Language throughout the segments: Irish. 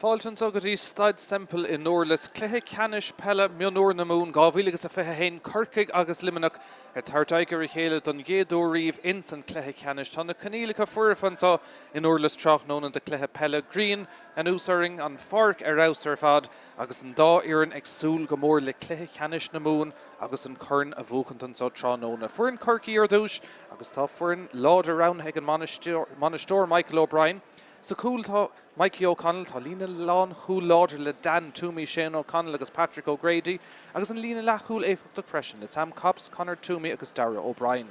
Fáilteann agatí Staid Semple in Durlas, Cluiche Ceannais Peil Mionúir na Mún, 2021 Corcaigh agus Luimneach Tráchtaireacht Éile don géadú riomh in san Cluiche Ceannais. Tá na canílacha fuirfantá in Durlas Tráchtaireacht de Cluiche Peil Green an úsáring an farc aus ar fad agus an dá iarn agsúil go mór le Cluiche Ceannais na Mún agus an corn a bhuachantan sa Tráchtaireacht. Fuair Corcaigh ar dúis agus tá fuair lád around ag an Monasteir Michael O'Brien. Sa cúil tá Mikey O'Connell, tá lína lán chúl láidir le Dan Toomey, Shane O'Connell agus Patrick O'Grady, agus an lína lethúil éifeachtach freisin le Sam Cops, Conor Toomey agus Dara O'Brien.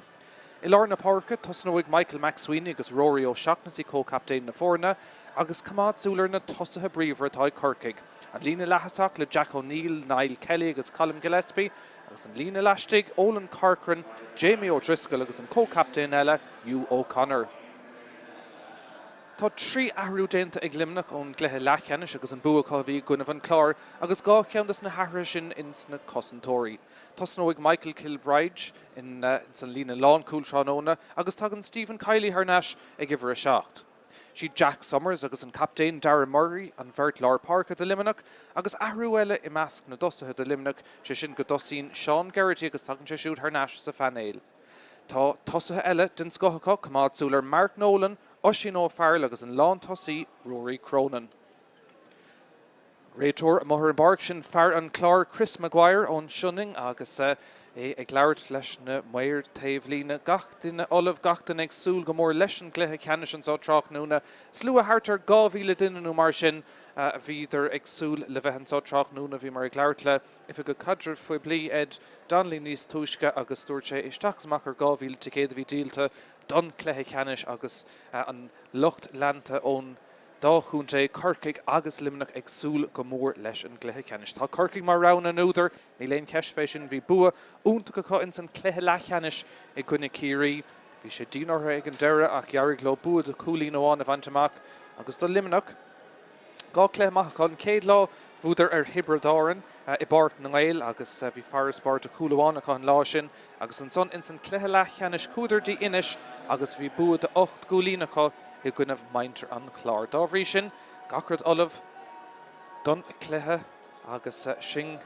I lár na páirce tosnóigh Michael McSweeney agus Rory O'Shaughnessy co-captain na fórna, agus Camad Súlar na tosathe bríomhar atá Corcaigh. An lína lethasach le Jack O'Neill, Niall Kelly agus Colm Gillespie, agus an lína leistigh Olin Corcoran, Jamie O'Driscoll agus an co-captain eile, Hugh O'Connor. Tá trí ahrú déanta ag Luimneach ón Cluiche Ceannais agus an buachá Gunnar van Clár agus gá ceantas na haithre sin in sna cosantóirí. Tosnóigh Michael Kilbride in san lína lán cúil Tráchtaireacht agus tagann Stephen Kiley Harnash ag gibhar a seacht. Si Jack Summers agus an captain Darren Murray an bheirt lár parca de Luimneach agus ahrú eile i measc na dosathe de Luimneach sé sin go dosín Sean Geraghty agus tagann sé siúd Harnash sa fan Éile. Tá tosathe eile den scothachá Camad Súlar Mark Nolan, Oisín O'Farrell agus an lán tosaí Rory Cronin. Réiteoir a mothair barc sin fear an clár Chris Maguire ón Shunning agus ag leabhart leis na mair taobh lína gach duine olamh gach den ag súil go mór leis an Cluiche Ceannais an sa Tráchtaireacht. Slua hartar 2,000 duine mar sin a bhíidir ag súil le bheith an sa Tráchtaireacht bhí mar ag leabhart le if go cadre faoi bli ed danlí níos túisce agus dúirt sé isteachsmach ar 2,000 ticéad a bhí díalta don Cluiche Ceannais agus an lucht lenta ón dáchúnta Corcaigh agus Luimneach ag súil go mór leis an Cluiche Ceannais. Tá Corcaigh mar rán an údar, ní léon ceis fé sin bhí bua úntacha in san Cluiche Ceannais i gcuine círí. Bhí sé díonartha ag an deire ach ghearraigh le bua de cúlín óháin a bhaintach agus do Luimneach. Gá Cluiche chun céad lá bhúdar ar hibridáran I bart na Éile agus bhí faras bart a cúlaháin a chun lá sin agus an son in san Cluiche Ceannais cúdar dí inis agus bhí bua de 8 gúlínacha I gcuineh maintar an chlár. Dá bhrí sin gacrad olamh don Cluiche agus sin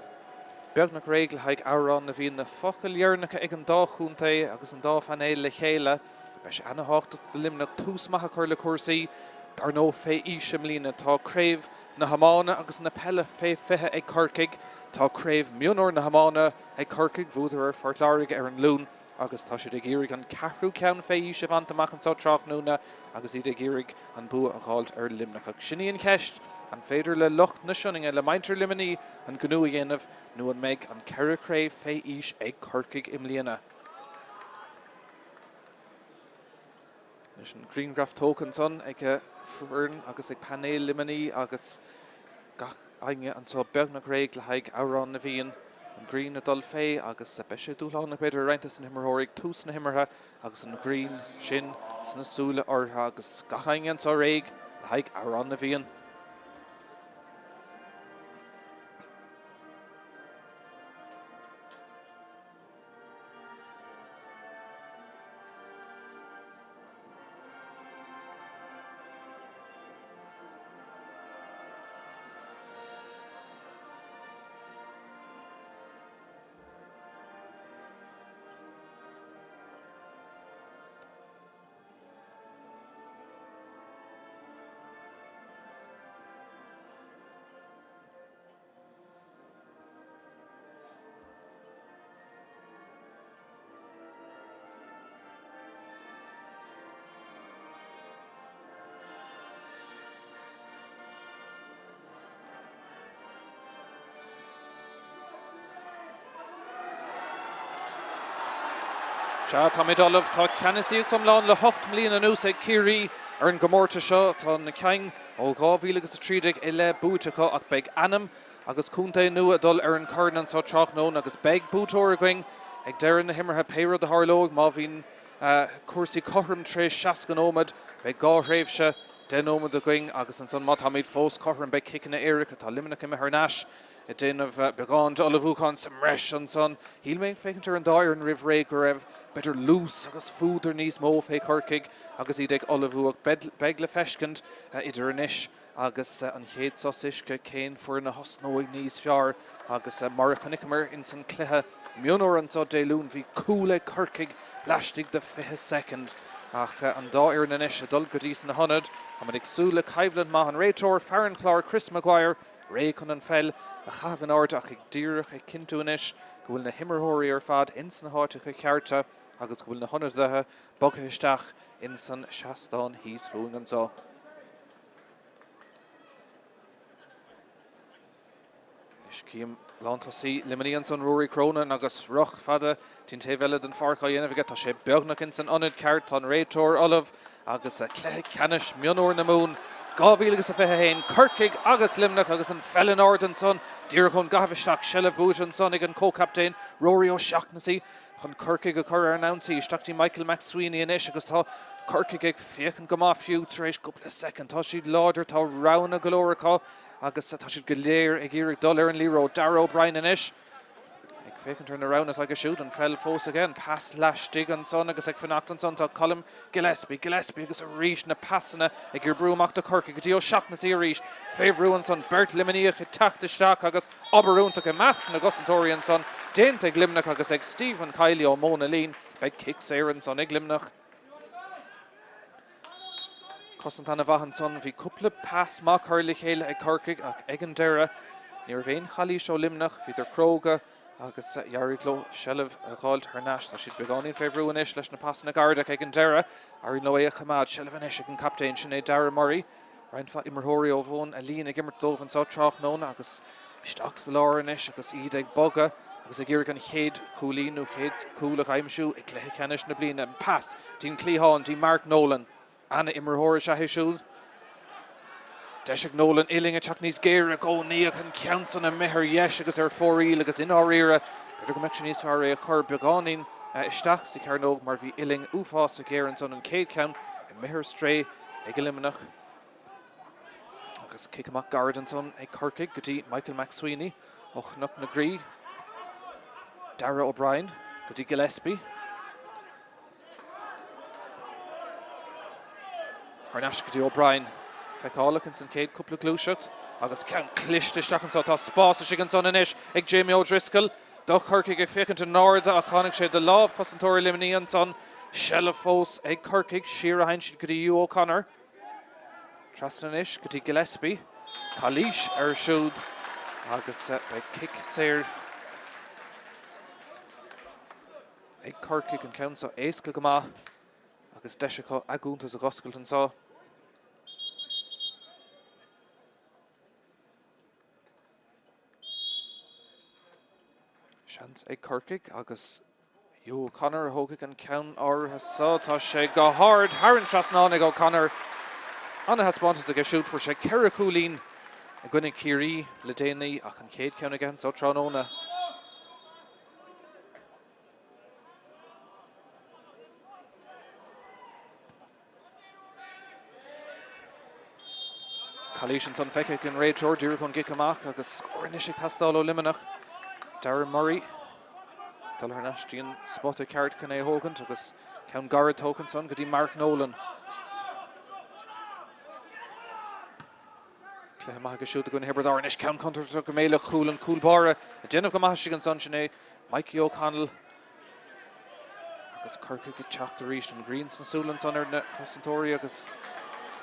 beag na réigla ag árán na bhíon na focail dhearnacha ag an dáchúnta agus an dá fan Éile le chéile, be sé anhacht de Luimneach túsmacha chuir le cuasaí, dar nó fé ísim lína tá Craobh na Hamána agus na Peile fé fithe ag Corcaigh, tá Craobh Mionúir na Hamána ag Corcaigh bhúdar ar fortláirigh ar an lún agus tá siad ag iarraigh an ceathrú ceann fé ísih antamach an sa Tráchtaireacht agus iad ag iarraigh an bua a gháilt ar Luimneach. Sinníon ceist an féidir le lucht na Shunninge le maintar liminí an ghnú a dhéanamh nó an méid an ceithre Craobh fé ís ag Corcaigh im líana. Leis an Greengraph token son ag fuairn agus ag panéil liminí agus gach aine an so beag na réig le haig árán na bhíon an green a dul fé agus be sé dúláán na beidir reintas an himmerthóraigh tús na himmertha agus an green sin sna súla ortha agus gach aine an so réig le haig árán na bhíon. Se tá mé dalamh tá ceannasaíocht amláin le 8 mbliana nús ag Ciarí ar an gomórta seo tá na ceang ó 2013 I le bútecha ach beag anam agus cúnta nua dul ar an carnan sa trach nó agus beg bútóir going ag deir na himmartha péire de Harlóg má bhín cuasaí chorm trééis seacan ómad be gá réimhse den ómad a going agus an son má tá míid fós chorm be Ciceanna Éirice tá Luimneach imime thnáis I déanamh begáin de olahúchan sa mreis an son híl méid fécintar an dáir an rih ré go raibh beidir lús agus fúdar níos mó fé Corcaigh agus iad ag olahúach beg le feiscint idir an isis agus an chéad sosisce céin fuair na hosnóigh níos fearr agus mar chanicimir in san cluiche Mionúir an so déilún bhí cúla Corcaigh leistigh de 5 second ach an dá ar na isis a dul go dtí san na honad a man ag súla caibhlan má an réitóir fearan chlár Chris Maguire ré chun an fel a chahabhan ard ach ag díreach ag cinú inis go bhfuil na himmarthirí ar fad in san háiteach cearta agus go bhfuil na honadthe boga isteach in san seastáin híos fuing an só. Is cíam lántasaí limíon san ruaí crónan agus roch fada tín taobhile den farcha dhéanamh tá sé beagnach in san anad ceart an réitóir olamh agus Cluiche Ceannais Mionúir na mún Gábhíl agus a fithe héin Corcaigh agus Luimneach agus an fellan ard an son dír chun gabhaisteach sellh búis an son ag an co-captain Rory O'Shaughnessy chun Corcaigh a chur ar an ansaí isteachtaí Michael McSweeney in isis agus tá Corcaigh ag féchan go má fiú tar éis cúpla second tá siad láidir tá rana golóracha agus tá siad go léir ag iarraigh dul ar an líró Darragh O'Brien in isis ag féchan ar na rana ag a siúd an fel fós again pass leistigh an son agus ag fannacht an son tá Colm Gillespie agus a ríis na passanna ag gur brúmach de Corcaigh go dtí O'Shaughnessy a ríis féhrú an son Bert Luimneach i teachtasteach agus obairúnta go measc na gosantóirí an son déint ag Luimneach agus ag Stephen Kiley ó Móna Lín beag kick séir an son ag Luimneach. Cosantanna bhahan son bhí cúpla pass má chuirla chéile ag Corcaigh ach ag an deire níor bhéon chalí seo Luimneach hí idir Craobh agus Jarriglo sellh a gáil thnáis tá siad beáín féhrú inis leis na passanna gardaach ag an deire airí nó é a chamad sellh inis ag an captain sin é Darragh Murray Ryan fa immerthirí ó bhón a líon ag immert dómh an sá trach nó agus isteach sa láir inis agus iad ag boga agus ag iarraigh an chéad cúlín nó chéad cúla aimimsú ag Cluiche Ceannais na bliana an pass dín Clíháin dí Mark Nolan Anna immerthirí se héisiúd Deisig Nolan iling a teach níos géire go níoch an ceansan a methir yes agus ar fóríl agus in áíire beidir go meach níos fearr é a chur beagáin isteach sa cearnóg mar bhí iling uafás a géir an son an céad ceann i methir stré ag Luimneach agus kick amach guard an son ag Corcaigh go dtí Michael McSweeney och nach na grí Darragh O'Brien go dtí Gillespie Harnash go dtí O'Brien feicálaach an san céad cúpla glúiseacht agus ceann clisteisteach an tá spás a an son inis ag Jamie O'Driscoll do Corcaigh ag fécinn an náda a chanig sé de lámh cosantóirí Luimneach an son sellh fós ag Corcaigh siar a hain siad go dtí Hugh O'Connor Trasna inis go dtí Gillespie Cluiche ar siúd agus ag kick séir ag Corcaigh an ceann sa éascail go maith agus deisicha agúntas a goscailt an sá. Seans ag Corcaigh agus Hugh O'Connor a thógadh an ceann áirithe sá tá sé go hard Haran trasná ag O'Connor Anna haspántas a go siúd for sé ceithre cúlín a gcuinnig Ciarí le déanaí ach an céad ceann again sá tránóna. Cluiche an son feiceigh an réitóir dúr chun gic amach agus scóir inis ag tastáil ó Luimneach Darragh Murray dul thnáis díon spot a ceart chun é thógant agus ceann garad tógant son go dtí Mark Nolan. Cluiche maith go siúd a gcuin hebredáir inis ceann contar go méile chúil an cúlbáire a déanamh go maith an son sin é Mikey O'Connell agus Corcaigh go teacht a ríist an Green san súlan son ar na cosantóirí agus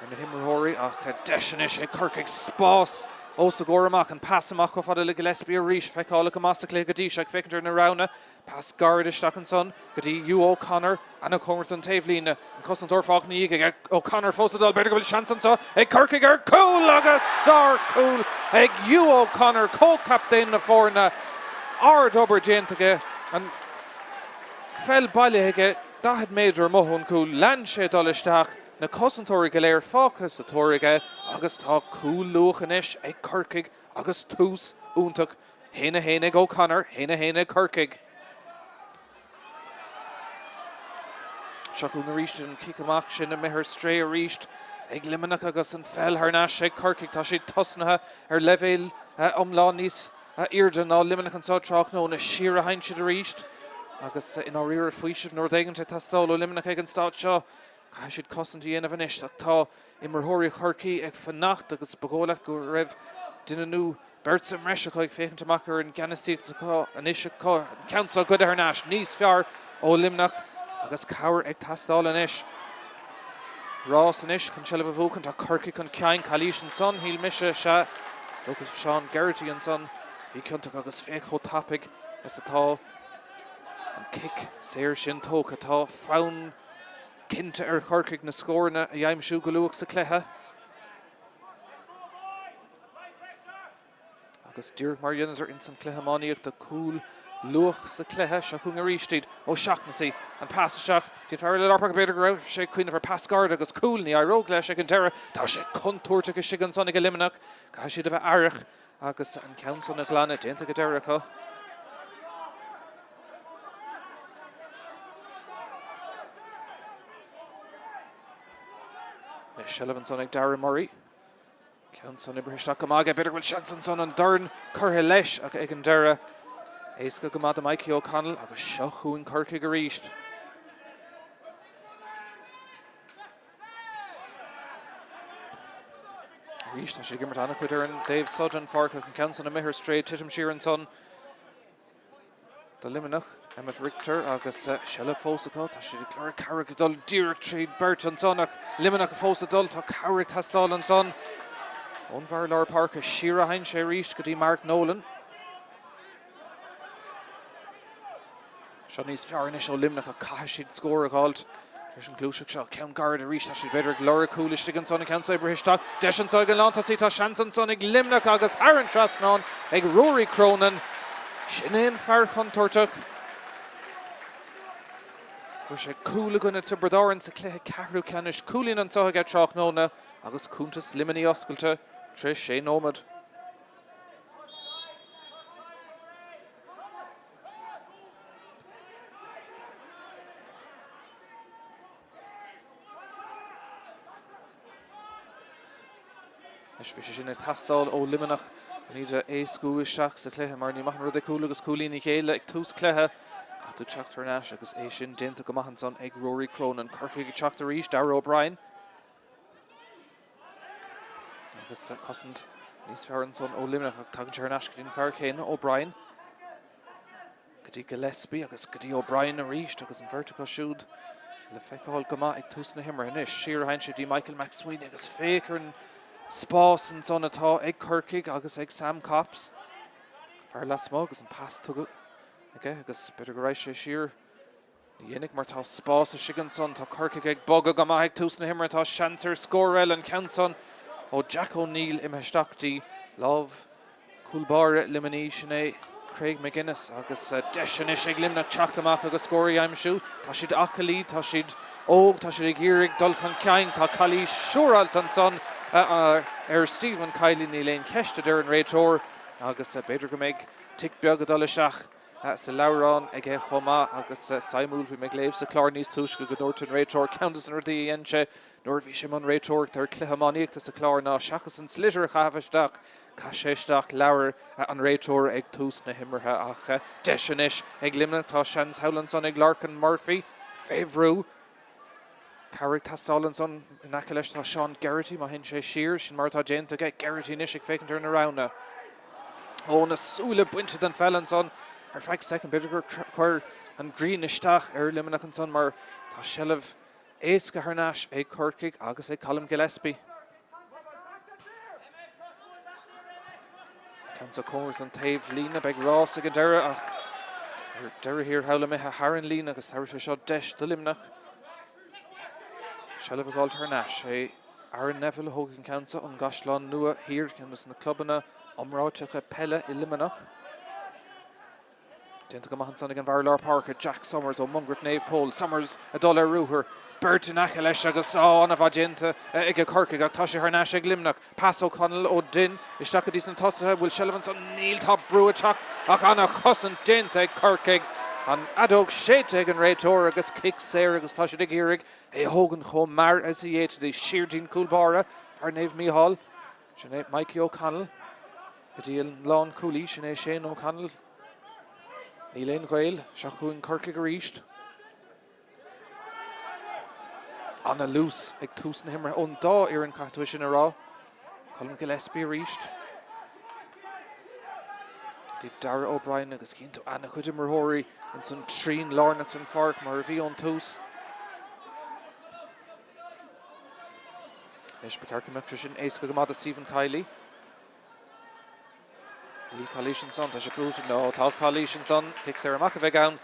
ar na himmarthirí ach deis inis ag Corcaigh spás Os a goramach an pass amach go fada le Gillespie a ríis feicála go más a clé go dtí seag fécintar na rana pass guard isteach an son go dtí Hugh O'Connor anna comhart an taobhlíne an cosantóir fág na íige ag O'Connor fósadal beidir go bhfuil seansanta ag Corcaigh ar cúil agus sár cúil ag Hugh O'Connor co-captain na fórna ard obair déantaige an fel bailithe dahad méidir mothún cúil lean sé dul isteach na cosantóirí go léir fáchas a tóirige agus tá cúil luach inis ag Corcaigh agus tús úntaach héna O'Connor, héna Corcaigh. Seachún a ríist an kick amach sin a mehar stré a ríist ag Luimneach agus an fel harnáis ag Corcaigh tá siad tosnathe ar levéil omláin níos irde ná Luimneach an sá Tráchtaireacht na siar a hain siad a ríist agus in áíar faoisih nóir éigeanta tastáil ó Luimneach ag an stát seo cai siad cosanta dhéanamh inis ach tá immerthirí Corcaigh ag fannacht agus bagólaach go raibh duine nó beirt sa mreise ag féchantamach ar an ganasíocht an isise council go harnáis níos fear ó Luimneach agus cabhair ag tastáil inis. Rás inis chun seileadh bhúcan tá Corcaigh chun ceann Cluiche an son híl mise se stochas Sean Garrity an son bhí cinnteach agus féchó tapig is atá an kick séir sin tócha tá fánn cinnte ar Corcaigh na scórna a dhéimsú go luach sa cléthe. Agus dúr mar dhéanamh in san cléthamánaíocht a cúil luach sa cléthe seachún a ríistíad ó seachnasaí an pás seach tí fear le larpa beidir go raibh sé cuioine ar pascard agus cúilní a róg leis ag an deire tá sé contúirte go sigan sanna go Luimneach cai siad a bheith airich agus an council na glána déanta go deire chu. Leis seileadh son ag Darragh Murray council na bristeach go mága beidir bhfuil sean son an darn curtha leis ag an deire éasca go mad Mikey O'Connell agus seo chuain Corcaigh a ríist. Ríist sé gimmert anna chuidir an Dave Sudden farca an council na mihir straight titim siar an son the Luimneach Emmett Richter agus seileadh fósaá tá siad ag Carrick dul díreach tríd beirt an son ach Luimneach a fósa dul tá Carrick tastáil an son ón bhar leir parca siar a hain sé ríist go dtí Mark Nolan. Seo níos fear inis ó Luimneach a cai siad scór a gáilt Tris an Cluiche seo ceann gard a ríist siad beidir ag leir Cluiche an son ag council bristeach deis ag an lánta sí tá sean son ag Luimneach agus Aaron Trasnán ag Rory Cronin sin éon fear chun tuirteach. Fuair sé cúla gona tá bredáin sa cléthe ceathrú ceannis cúlíonn an tuthaigh ag Tráchtaireacht agus cúntas liminí oscailte Tris sé nómad. Leis bhí sé sin ag tastáil ó Luimneach an iad éascúisteach sa cléthe mar ní maithan rud ag cúla agus cúlíní chéile ag tús cléthe tú Tráchtaireacht agus é sin déanta go maihan son ag Rory Cronin Corcaigh Tráchtaireacht Darragh O'Brien agus cosint níos fear an son ó Luimneach ag tagann Tráchtaireacht go dtíon fear chéine O'Brien go dtí Gillespie agus go dtí O'Brien a ríist agus an vertical siúd le feiceáil go maith ag tús na himar inis siar hain sé dtí Michael McSweeney agus fécar an spás an son atá ag Corcaigh agus ag Sam Copps fear las mó agus an pass tugad agus beidir go raibh sé siar dhéanamh mar tá spás a sigan son tá Corcaigh ag boga go maith ag tús na himar tá seantar scóráil an council ó Jack O'Neill imeisteachtaí Love Coolbar Luimneach sinné Craig McGuinness agus deisianis ag Luimneach teachtamach agus scóirí aimimsú tá siad achalí tá siad óg tá siad ag iarraigh dul chun ceann tá Cluiche siúráilt an son ar Stephen Kiley ní léon ceiste ar an réiteoir agus beidir go méid tic beag a dul isteach sa leabhrán ag é chomá agus saimúil bhí me léamh sa chlár níos túisce go dúirt an réiteoir ceantas an rudaí dhéanse nuair bhí sem an réiteoir tar cluicheamaíochta sa chlár ná seachas an slitir a chahabhaisteach cá séisteach leabhar an réiteoir ag tús na himmarthe ach deisianis ag Luimneach tá seans Howland son ag Larkin Murphy féhrú Carrick tastáil an son in aice leis tá Sean Garrity má hin sé siar sin mar tá déanta ag Garrity níos ag fécintar na rána ó na súla buinte den fel an son ar feich second beidir gur chuir an green isteach ar Luimneach an son mar tá seileadh éasca harnáis ag Corcaigh agus ag Colm Gillespie. Council Comers an taobh lína beag rás ag an deire ach ar deire hir hela mithe Haran lína agus thabhar sé seo deis do Luimneach. Seileadh gáil tarnáis é Aaron Neville Hogan Council an gasláán nua hir ceannas na clubanna omráiteacha Pelle i Luimneach. Déanta go maithan sanna an bhar leir parcha Jack Summers ó Mungret Nave Pole. Summers a dul ar rúthar Bertinach leis agus anna bhadénta ag Corcaigh ach tá sé ar náis ag Luimneach. Pass O'Connell ó din isteach go dtí san tosathe bhfuil Sullivan san níl tá brú teacht ach anna chosan dénta ag Corcaigh. An adóg séite ag an réitóir agus kick séir agus tá sé ag iarraig hógan chomh mar as i dhéit dí sirdín cúlbára ar Naomh Mícheál. Sin é Mikey O'Connell go dtí an lán cúlí sin é Shane O'Connell. Níl éon ghail seach chuin Corcaigh ar ríist. Anna Luce ag Tús na himre ón dá ar an catú sin a rá. Colm Gillespie a ríist. Dí Dara O'Brien agus cinnta Anna chuid imreóirí in san trín lárnacht an farc mar a bhí ón Tús. Leis becercaimach sin éasca go mada Stephen Kiley. Díl Calís an son, tá sé grúte le tá Calís an son, kick sé amach a bheith ann.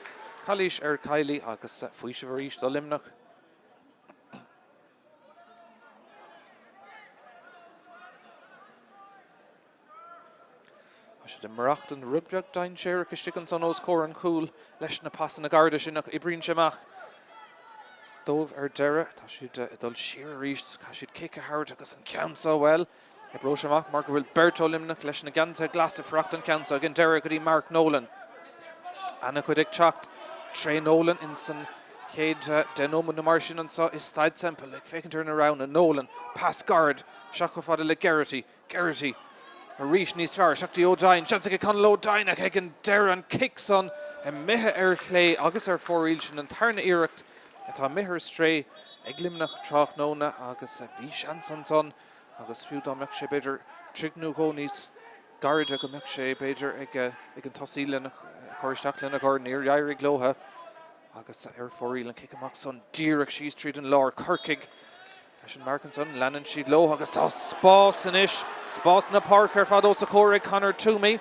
Calís ar Kiley agus faoi sé bhar ríist do Luimneach. De maracht an rubbeag dain séir go stigan san os cór an cúl leis na passan na garda sin i brín semach. Dómh ar deire, tá siad dul siar ríist, tá siad kick a hart agus an ceann so well. I bro semach mar go bhfuil Berto Luimneach leis na ganta glas a fracht an ceann agin deire go dtí Mark Nolan. Anna chuid ag teacht Tré Nolan in san chéad denómad na mar sin an sa is Staid Semple ag fécinn turn around a Nolan. Pass guard, seach go fada le Geraghty. Geraghty a ríis níos fearr, seachtaí O'Dain, seansa go Conall O'Dain ag an deire an kick son a mithe ar chlé agus ar fóríl sin an Tráchtaireacht atá mithe stré ag Luimneach Tráchtnóna agus bhí seans an son agus fiú dá meach sé beidir trignú góníos garda go meach sé beidir ag an tosílan chuiristeach lena gur níor éirí glótha agus ar fóríl an kick amach son díreach síos tríd an lár Corcaigh. Leis an Markinson, leanan siad lo agus tá spás in ish. Spás na Parker fad ó sa chóir ag Conor Toomey.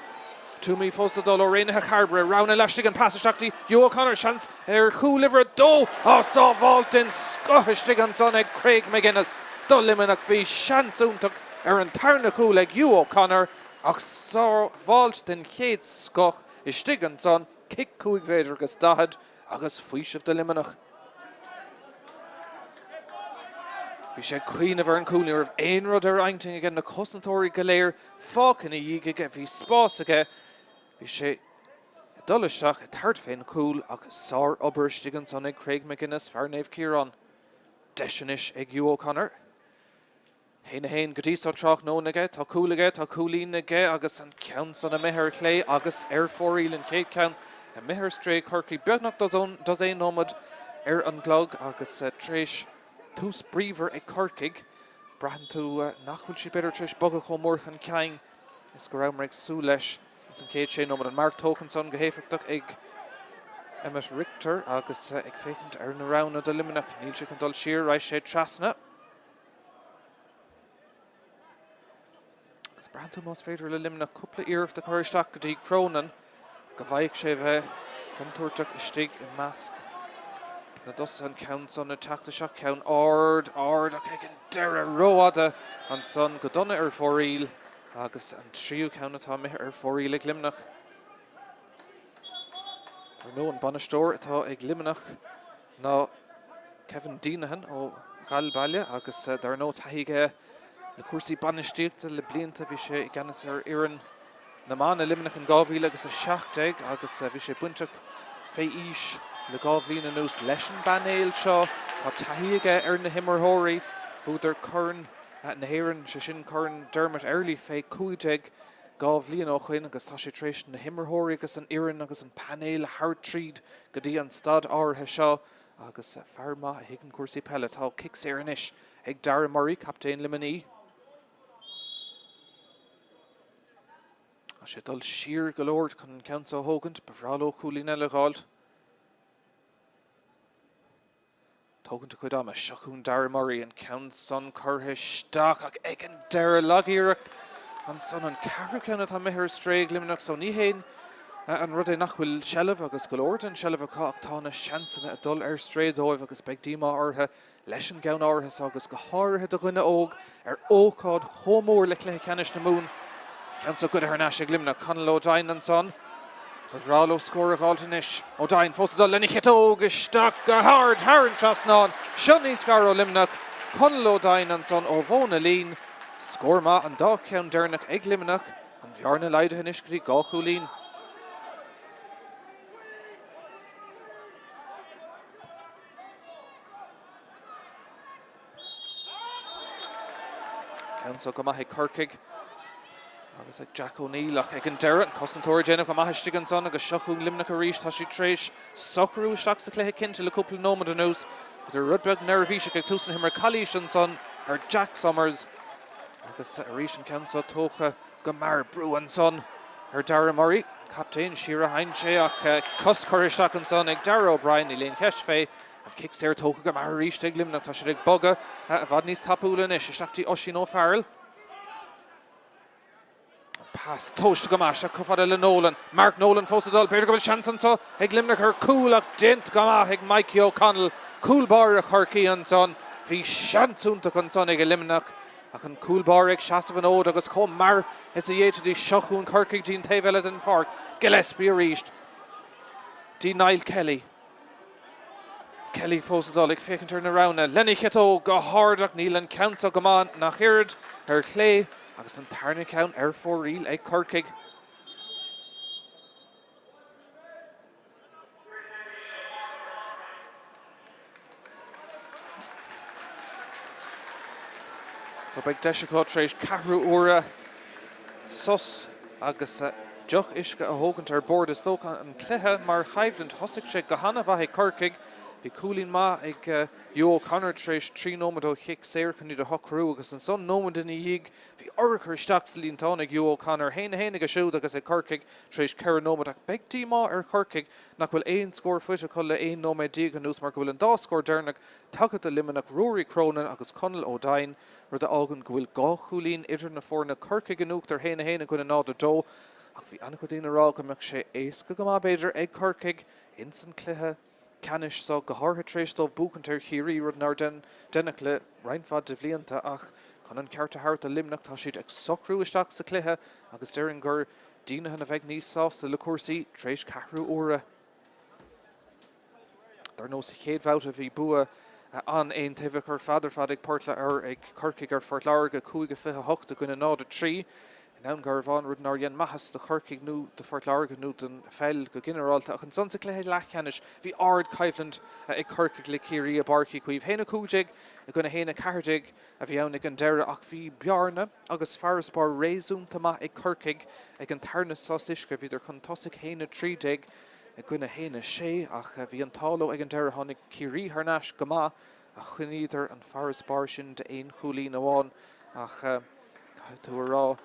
Toomey fósa dul ó réinethe Charbre, rána leistigh an pasa seachtaí. Hugh O'Connor seans ar chúliver dó. Sá bháilt in scothiste an son ag Craig McGuinness. Dó Luimneach bhí seansúntaach ar an tarna chúl ag Hugh O'Connor ach sá bháilt den chéad scoth istigh an son kick cúig féidir agus dahad agus faoisimh de Luimneach. Bhí sé cuioineh ar an cúlí ar aon rud ar ainting again na cosantóirí go léir fácin i dhíige bhí spás aige. Bhí sé dul isteach i tart féin cúl ach sár obair stigan son ag Craig McGuinness fear Naomh Ciarán. Deisianis ag Hugh O'Connor. Héna héin go dtí sa Tráchtnóna aige, tá cúl aige, tá cúlín aige agus an ceann son a mithe ar chlé agus ar fóríl an chéad ceann a mithe ar stré Corcaigh beagnach dos é nómad ar an glog agus tréis Tús bríomhar ag Corcaigh. Brahan tú nachhfuil si beidir tríis bogad chomh mórchan ceang is go raibh mar ag sú leis in san céad sé nómad an Mark Tokenson go héifeachtach ag Emmet Richter agus ag fécint ar na rána do Luimneach. Níl sé chun dul siar ráis sé trasna. Agus brahan tú más féidir le Luimneach cúpla iarracht a chuiristeach go dtí Cronan go bhaigh sé bheith chuntuirteach istigh i measc. Na dos an ceann son na teachta seach ceann ard ach ag an deire róada an son go donna ar fóríl agus an tríú ceann atá mithe ar fóríl ag Luimneach. Ar nó an banistóir atá ag Luimneach ná Kevin Dinahan ó Ghailbaile agus dar nó taithíige le cuasaí banistíochta le blianta bhí sé i gceannas ar iarrain na mána Luimneach an 2000 agus 17 agus bhí sé buinteach fé ís le 2000 nús leis an banéil seo tá taithíige ar na himmarthirí fuidir chun na hÉireann sé sin chun Dermot Early fé 15 2000 ó chuin agus tá sé tréis na himmarthirí agus an iarrain agus an panéil thart tríd go dtí an stad áirithe seo agus fearrma a higann cuasaí peile tá kick sé ar inis ag Dara Murray captéin Luimneach. A sé dul siar go leor chun ceann ó thógant befráló cúlín eile gáilt. Tógant a chuid am a seachún Dara Murray an ceann son curtha isteach ach ag an deire lagíireacht an son an cearú ceanna tá mithe ar stré ag Luimneach so ní héin an rud é nach bhfuil sellmh agus go leor an sellmh acu ach tá na seansanna a dul ar stré dóibh agus beag díma ortha leis an gceann áirithe agus go háirithe do dhuine óg ar ócáid chomór le cléthe ceannis na mún. Ceann so good ar náis ag Luimneach Conall O'Dain an son. Bhralo score Galtanish. O'Dine Fosdal Lenny stuck a hard Haran Trasnan. Shunny's Faro Luimneach. Conal O'Dine and son Ovona Lean. Scorma and Dockhound Dernach Egg Luimneach. And Bjarna Leidehanishkri Gochulin. Council Gomahe Corcaigh. Agus like Jack O'Neill, like Egan Derrett, Cousin Tora Jenna, Gomahe son, agus Shachung Luimneach Éirice, Tashi Trish, Socceroo, Shlacks the Clay Kintil, a couple of Nomad and News. The Rudbeg Nervisha, Tusen Himmer Kalish and son, her Jack Summers. Agus Éirice and Council Tocha, Gamar Brew and son, her Dara Murray, Captain Shira Heinche, Cus Currishlach and son, Eg Dara O'Brien, Elaine Keshfe, and kicks there Tocha Gamar Éirice, Tig Luimneach, Tashi Dig Bugga, Vadnis Tapula Nish, Shlachti Oshino Farrell. Pass Tosh to Gamash, Kufadel Nolan, Mark Nolan, Fossadal, Peter Gobel Chanson, so Eg Luimneach her cool, Dent Gamah, Eg Mikey O'Connell, cool bar Corcaigh and son, Vi Shansun to Conson, Eg Luimneach, Akan cool bar Eg Shastavan Ode, Agus Com Mar, it's a year to the Shachu and Corcaigh, Dean Tavelet and Fark, Gillespie reached, Dean Niall Kelly. Kelly Fossadal, Eg Fakin turn around, Lenny Hito, go hard, Neil and Council Gaman, Nachird, her Clay. Agus an tarna count for real ag Corcaigh. So big Deshiko Tresh Cahru Ura Sus agus Joch Ishka a Hogan to her board is Stoka and Cleha Mar Hivland Hosik Shek Gahana Vahe Corcaigh. Vi Coolin Ma ag Yo Connor Tresh Tree Nomad o Hick Sair can do Hockru agus and son Nomad in a Yig Vi Oraker Staxlin Tonig Yo Connor Hain Hainiga Show agus a Corcaigh Tresh Kara Nomad ak Beg Dima Corcaigh nak will ein score foot a colla ein Nomad Dig and Nus Mark will and da score Dernak Takat the Luimneach Rory Cronin agus Conal O'Dine or the Algan will go Chulin Idr na Forna Corcaigh Ganuk der Hain Hain going another do ak Vi Anakwadina Rag and Makshe Ace Gama Bader Egg Corcaigh Instant Cleha Canish so Gahorha Tresh Dov Bukanter Hiri Rudnar Denakle Reinfad de Vlianta ach Conan Carta Harta Luimneach Tashid ex Socru Ishtach sa Cleha agus Deringer Dina han aveg Nis Sauce the Lucursi Tresh Cahru Ura. There no Sikade Vouta vi Bua an ein Tevikar Father Fadig Portla or eg Corcaigh Fort Larga Kuiga Fiha Hoch to Guna Nod a tree. Now Garvan Rudnar Yen Mahas the Corcaigh nu the Fort Larga Newton Fell go Generalta and Sonsa Clay Lachanish the Ard Kivland a Corcaigh Likiri a Barky Quiv Hena Kujig a gonna Hena Cardig a Vionic and Dera Akvi Bjarna August Faris Bar Razum Tama a Corcaigh a Gantarna Sausishka Vider Contosic Hena Tree Dig a gonna Hena Shea ach Viantalo a Gandera Honig Kiri Harnash Gama a Chunider and Faris Barshin de Ein Chulina Wan ach to a raw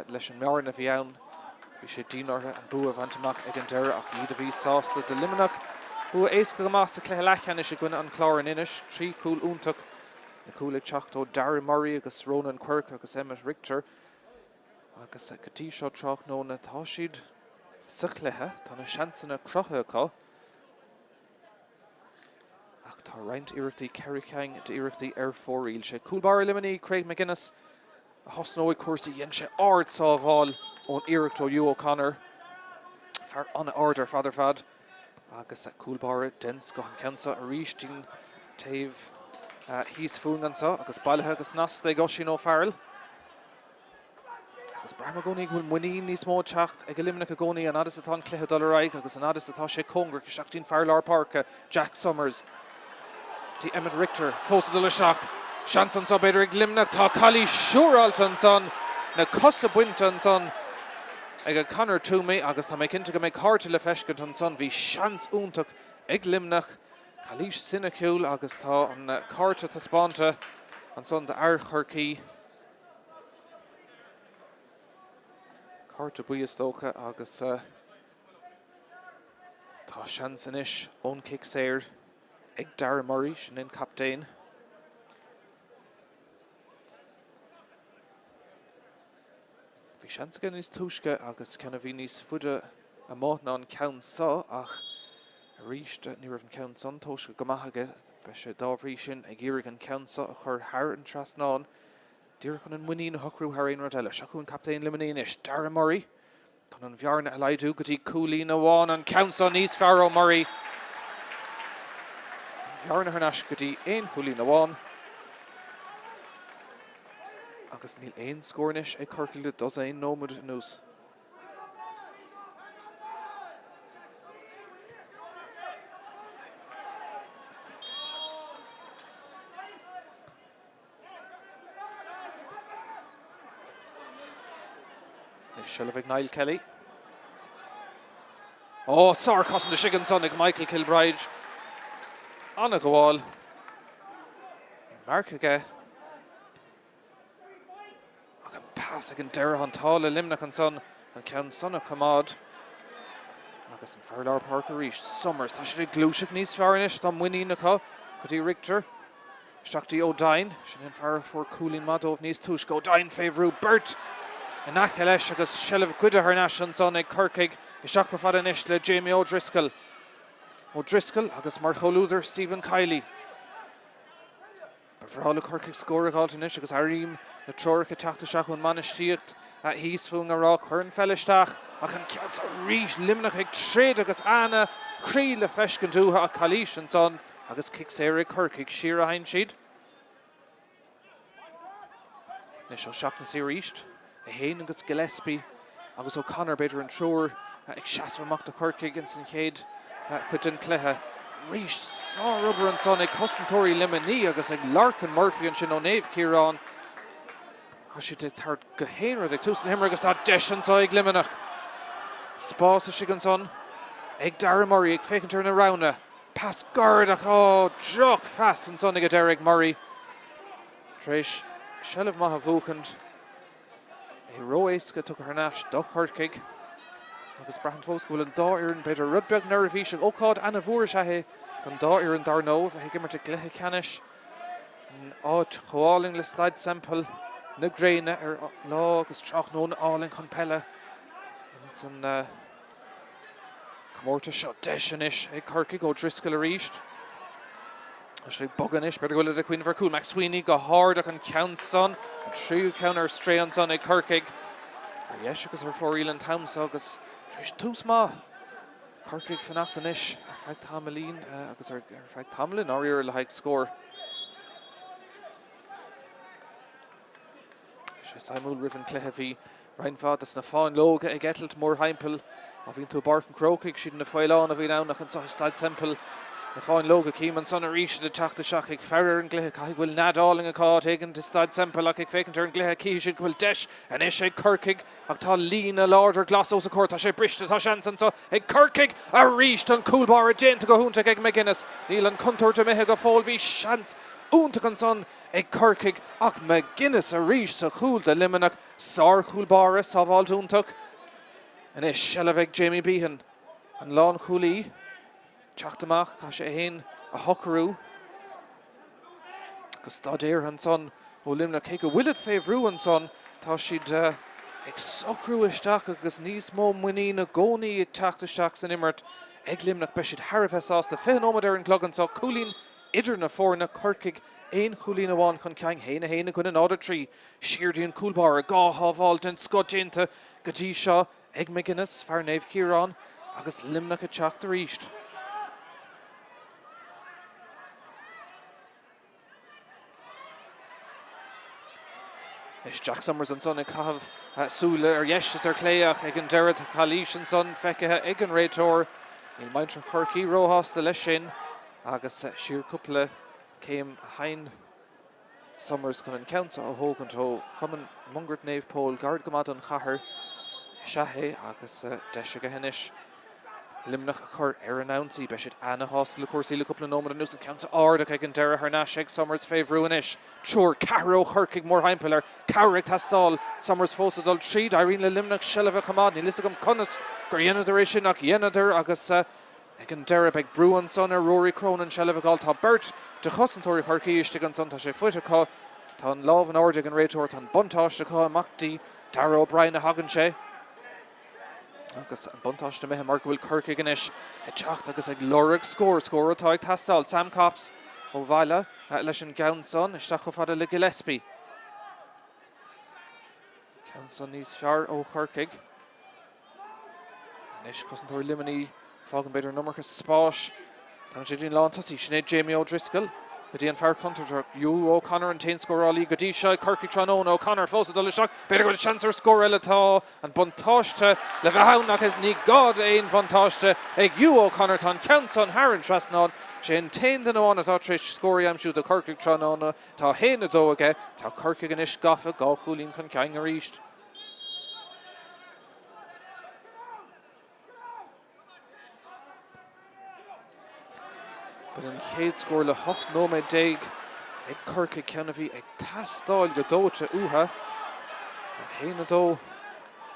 leis an mearna bhí ann bhí sé dínortha an bua bhaintach ag an deire ach ní a bhí sásta de Luimneach bua éasca go más a cléthe leithcheanna sé gine an chlár an inis trí cúl úntach na cúla teachtó Dara Murray agus Ronan Quirk agus Emmett Richter agus go dtí seo trach nó na tá siad sa cléthe tá na seansanna crotha acu ach tá roint iireachtaí Corcaigh de iireachtaí fóríl sé cúlbar limini Craig McGuinness Hosnoy Corsi Yenshe Ard Saval on Eric to you O'Connor Far on order Father Fad agus a cool bar dense go Cansa Aristin Tave he's foon and so agus Balha agus Nas they Goshino Farrell agus Bramagoni will winning ni small chacht a Luimneach Agoni and Adisatan Cleha Dollarig agus an Adisatash Conger Shachtin Farlar Park Jack Summers the Emmett Richter Fosadula Shock Shanson so better Luimneach tá Cali Shuralton son na Costa Buinton son ag Connor to me agus tá me cinnte go make hard to le fescaton son vi chance úntaach ag Luimneach Calish Sinacul agus tá an Carta tá spánta an son de Corcaigh Carta buiastócha agus tá chance inis ón kick sair ag Dara Murray sin in captain Chance gan is tushka agus can of vinis fuda a mortna on count saw ach reached near of count son toshka gamahage beshe davrishin a girigan count saw her har and trasnon dirkon and winning hokru harin rodella shakun captain limoninish Dara Murray An bhearna a leidú go dtí Coolín amháin an counts on níos fearr ó Murray. Bhearna harnais go dtí Coolín amháin. Agus níl éon scóirnis ag Corcaigh le dos éon nómad nús. Shelvig Niall Kelly. Oh, Sar Cossin the Shigan Sonic, Michael Kilbride. Anna Gawal. Mark again. I can pass again Dara on Tala, Luimneach and Son, and Count Son of Hamad. Agus an Farlar Parker reached Summers. Tá sé glúiseach níos fearnis, Tom Winnie Naco, Cody Richter. Shakti O'Dine, Shannon Farr for Coolin Madov níos Tushko O'Dine favourú Bert. In Achillesh agus Shelv Guida harnais an son ag Corcaigh is seach go fad inis le Jamie O'Driscoll. O'Driscoll agus mar cholúidir Stephen Kiley. Bhrála Corcaigh scóra gáilta inis agus Arim na Tráchtaireacht Tráchtaireacht ón Manistíocht a híos fún ará chuirn fellisteach ach an ceart a rís Luimneach ag tréad agus Anna Cree le feiscin dútha a Cluiche an son agus kick Éirice Corcaigh siar a hain siad. Nis ó Ceannais Éirice. Hain agus Gillespie agus O'Connor beidir an Troir ag seasamach de Corcaigh in san chéad chuid cluiche rís sá rubber an son ag cosantóirí Limení agus ag Larkin Murphy an sin ó Naomh Ciarán a si ag tar go héanrad ag tús an himar agus tá deis an sa ag Luimneach spás a sigan son ag Dara Murray ag fécintar na rauna pas guard ach droch fast an son ag Derek Murray Tréis Shelv maith bhúchand Roéisca took her nash do Corcaigh agus Brahan Fós go bhfuil an dá an beidir rudbeag nervhís ag ócáid anna bhuair sethe don dá an dar nómh a hiigimar te gluthe ceannis an áit choáling le Staid Semple na gréine lá agus trach nó áling chun pelle an san comórta seo deiseanis ag Corcaigh O'Driscoll a ríist As like Boganish, better go to the Queen for cool. Max Sweeney go hard and count son. And true counter stray on son a Corcaigh. Yes, because her 4 Eile Town so agus Trish too small. Corcaigh fanachtanis. Her fact Tomlin, agus her fact Tomlin or your like score. She Simon Riven Clehevi. Ryan Fadas na fáin loga ag Etalt mór heimpel. A bhín tú Barton Crocaigh siad na fáil an a bhí ná nach an sa Staid Semple. Na fáin loga címan son a ríise de Tráchtaireacht ag fearir an gluthe caithh bhfuil nadáling a cá taken to Staid Semple ach ag fécintar an gluthe cí siad bhfuil deis an is ag Corcaigh ach tá lína láidir glas os a cuat tá sé briste tá seansan so ag Corcaigh a ríist an coolbar a dénta go húnta ag McGuinness níl an contour de mithe go fáil bhí seans únta an son ag Corcaigh ach McGuinness a ríist sa chúl de Luimneach sár chúlbára sa bháil dúntach an is Shelv ag Jamie Behan an lán chúlí Teachtamach tá sé héin a hocarú agus tá déir an son ó Luimneach cé go bhfuil it féhrú an son tá siad ag socrú isteach agus níos mó muí na gcónaí Tráchtaireacht san immert ag Luimneach be siad Harvest as de fénomad ar an clogan so cúlín idir na fórna Corcaigh ein cúlín amháin chun ceang héna chun an áda trí siardíon coolbar a gáthbháil den scodénta go dtí seo ag McGuinness fear Naomh Ciarán agus Luimneach a teacht a ríist. Is Jack Summers an son ag cahabh súla ar yeis ar cléach ag an deireadh Cluiche an son feicithe ag an réiteoir níl maintre Corcaigh róthas de leis sin agus siúr cúpla céim hain Summers chun an count a thógantó chuman mungart Naomh Pól gard go mad an chathair sethe agus deise go henis Luimneach a chur ar an ansaí be siad anna hostal le cuasaí le cúpla nómad an nús an count ardach ag an deireadh ar náis ag Summers féhrú inis Seúr Caro Corcaigh mór heimpel ar Carrick tastal Summers fósa dul tríd Irene le Luimneach Shelv chamad ní lisa gom conas gur Ionad sin ach Ionad agus ag an deireadh ag Brúan son ar Rory Cronin Shelv gáil tá Bert de chosantóirí Corcaigh iste an son tá sé fuite cá tá an láh an ordig an réiteoir tá buntáiste cá amachtaí Dara O'Brien a hagann sé agus an buntáiste mithe mar go bhfuil Corcaigh inis teacht agus ag lorug scór atá ag tastal Sam Cops ó bhaile leis an gceann son isteach go fada le Gillespie. Ceann son níos fearr ó Corcaigh Nish Cousintor Limini, Falcon Bader Nummerka Sposh, Tanjidin Lantas, Sinead Jamie O'Driscoll, Gadian Far Counter, Hugh O'Connor and Tain score Ali, Gadisha, Corcaigh Tranone, O'Connor, Fosa Dullashak, Better go to Chancer score Elata, and Buntoshta, Levahounach has Ni God Ain Buntoshta, Egg Hugh O'Connor, Tan Counts on Haran Trasnon, Jane Tain the Noana, Ta Trish score Yam shoot the Corcaigh Tranone, Ta Haina Doage, Ta Corcaigh and Ish Gaffa, Go Hulin Concaigh reached. But in Cade score le hoch no me dig ag Corcaigh Ceannais ag tastal Gadocha Uha Ta Haina Do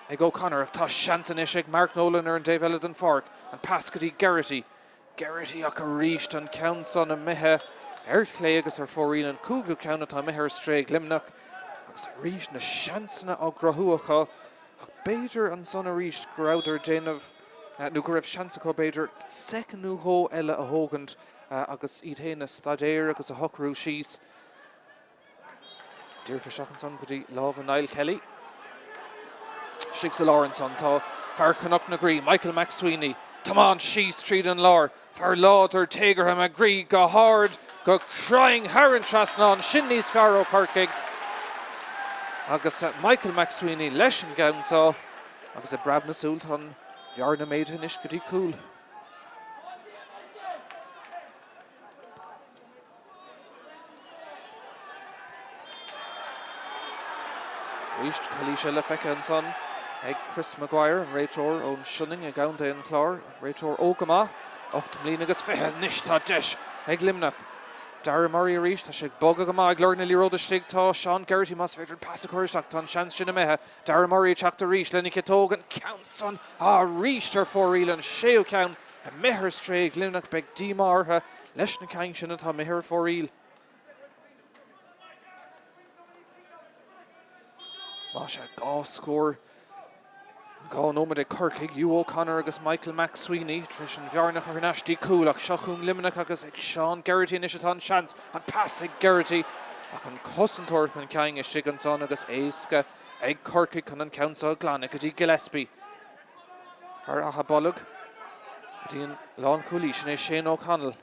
ag O'Connor Ta Shantanish ag Mark Nolan and Dave Ellison Fork and Pascady Garrity ach a reached and counts on a mehe Erchlay agus ar Foreen and Cougar count on meher Straig Luimneach agus reached na Shansana og Grahuacha ag Bader and son a reached Craobh Jane of Nukarev Shansaco Bader second new ho Éile a Hogand agus Idhéna Staid agus a Huckrú Shees Deirdre Shachanson Goody Love and Niall Kelly Shigsa Lawrenson Ta Far Canuck Nagree Michael McSweeney Taman Shees Treed and Lar Far Lauder Tager him agree go hard go crying Haran Trasnon Shinneys Faro Corcaigh agus Michael McSweeney Leshen Gaunsa agus Brad Masultan Bjarna made Hinish Goody cool Reached Cluiche Ceannais and son ag Chris Maguire and Raytor on Shunning a gown day and Clár Raytor Ogama Ochtamlín agus Fehe Nishta Desh ag Luimneach Dara Murray reached Ashig Bogagama ag Lorna Lee Roda Stig Ta Sean Garrity must Victor Passacurshak Ton Chance Chinameha Dara Murray Chak to reach Lenny Kitogan counts on reached her 4 reel and Sheo count a Meher Straig Luimneach beg D Marha Leshna Kang Shinata Meher 4 reel Masha Gaw score Gaw Nomad Corcaigh Hugh O'Connor agus Michael McSweeney Trish and Bjarnach ar Nashdi Coolach Shachung Luimneach agus ag Sean Garrity and Ishatan Chance and pass ag Garrity ach an Cousintor can Caing a Shiganson agus Éisce ag Corcaigh can an Council Glana Gadi Gillespie Far Ahabolog Gadian Lon Cluiche Ceannais Shane O'Connell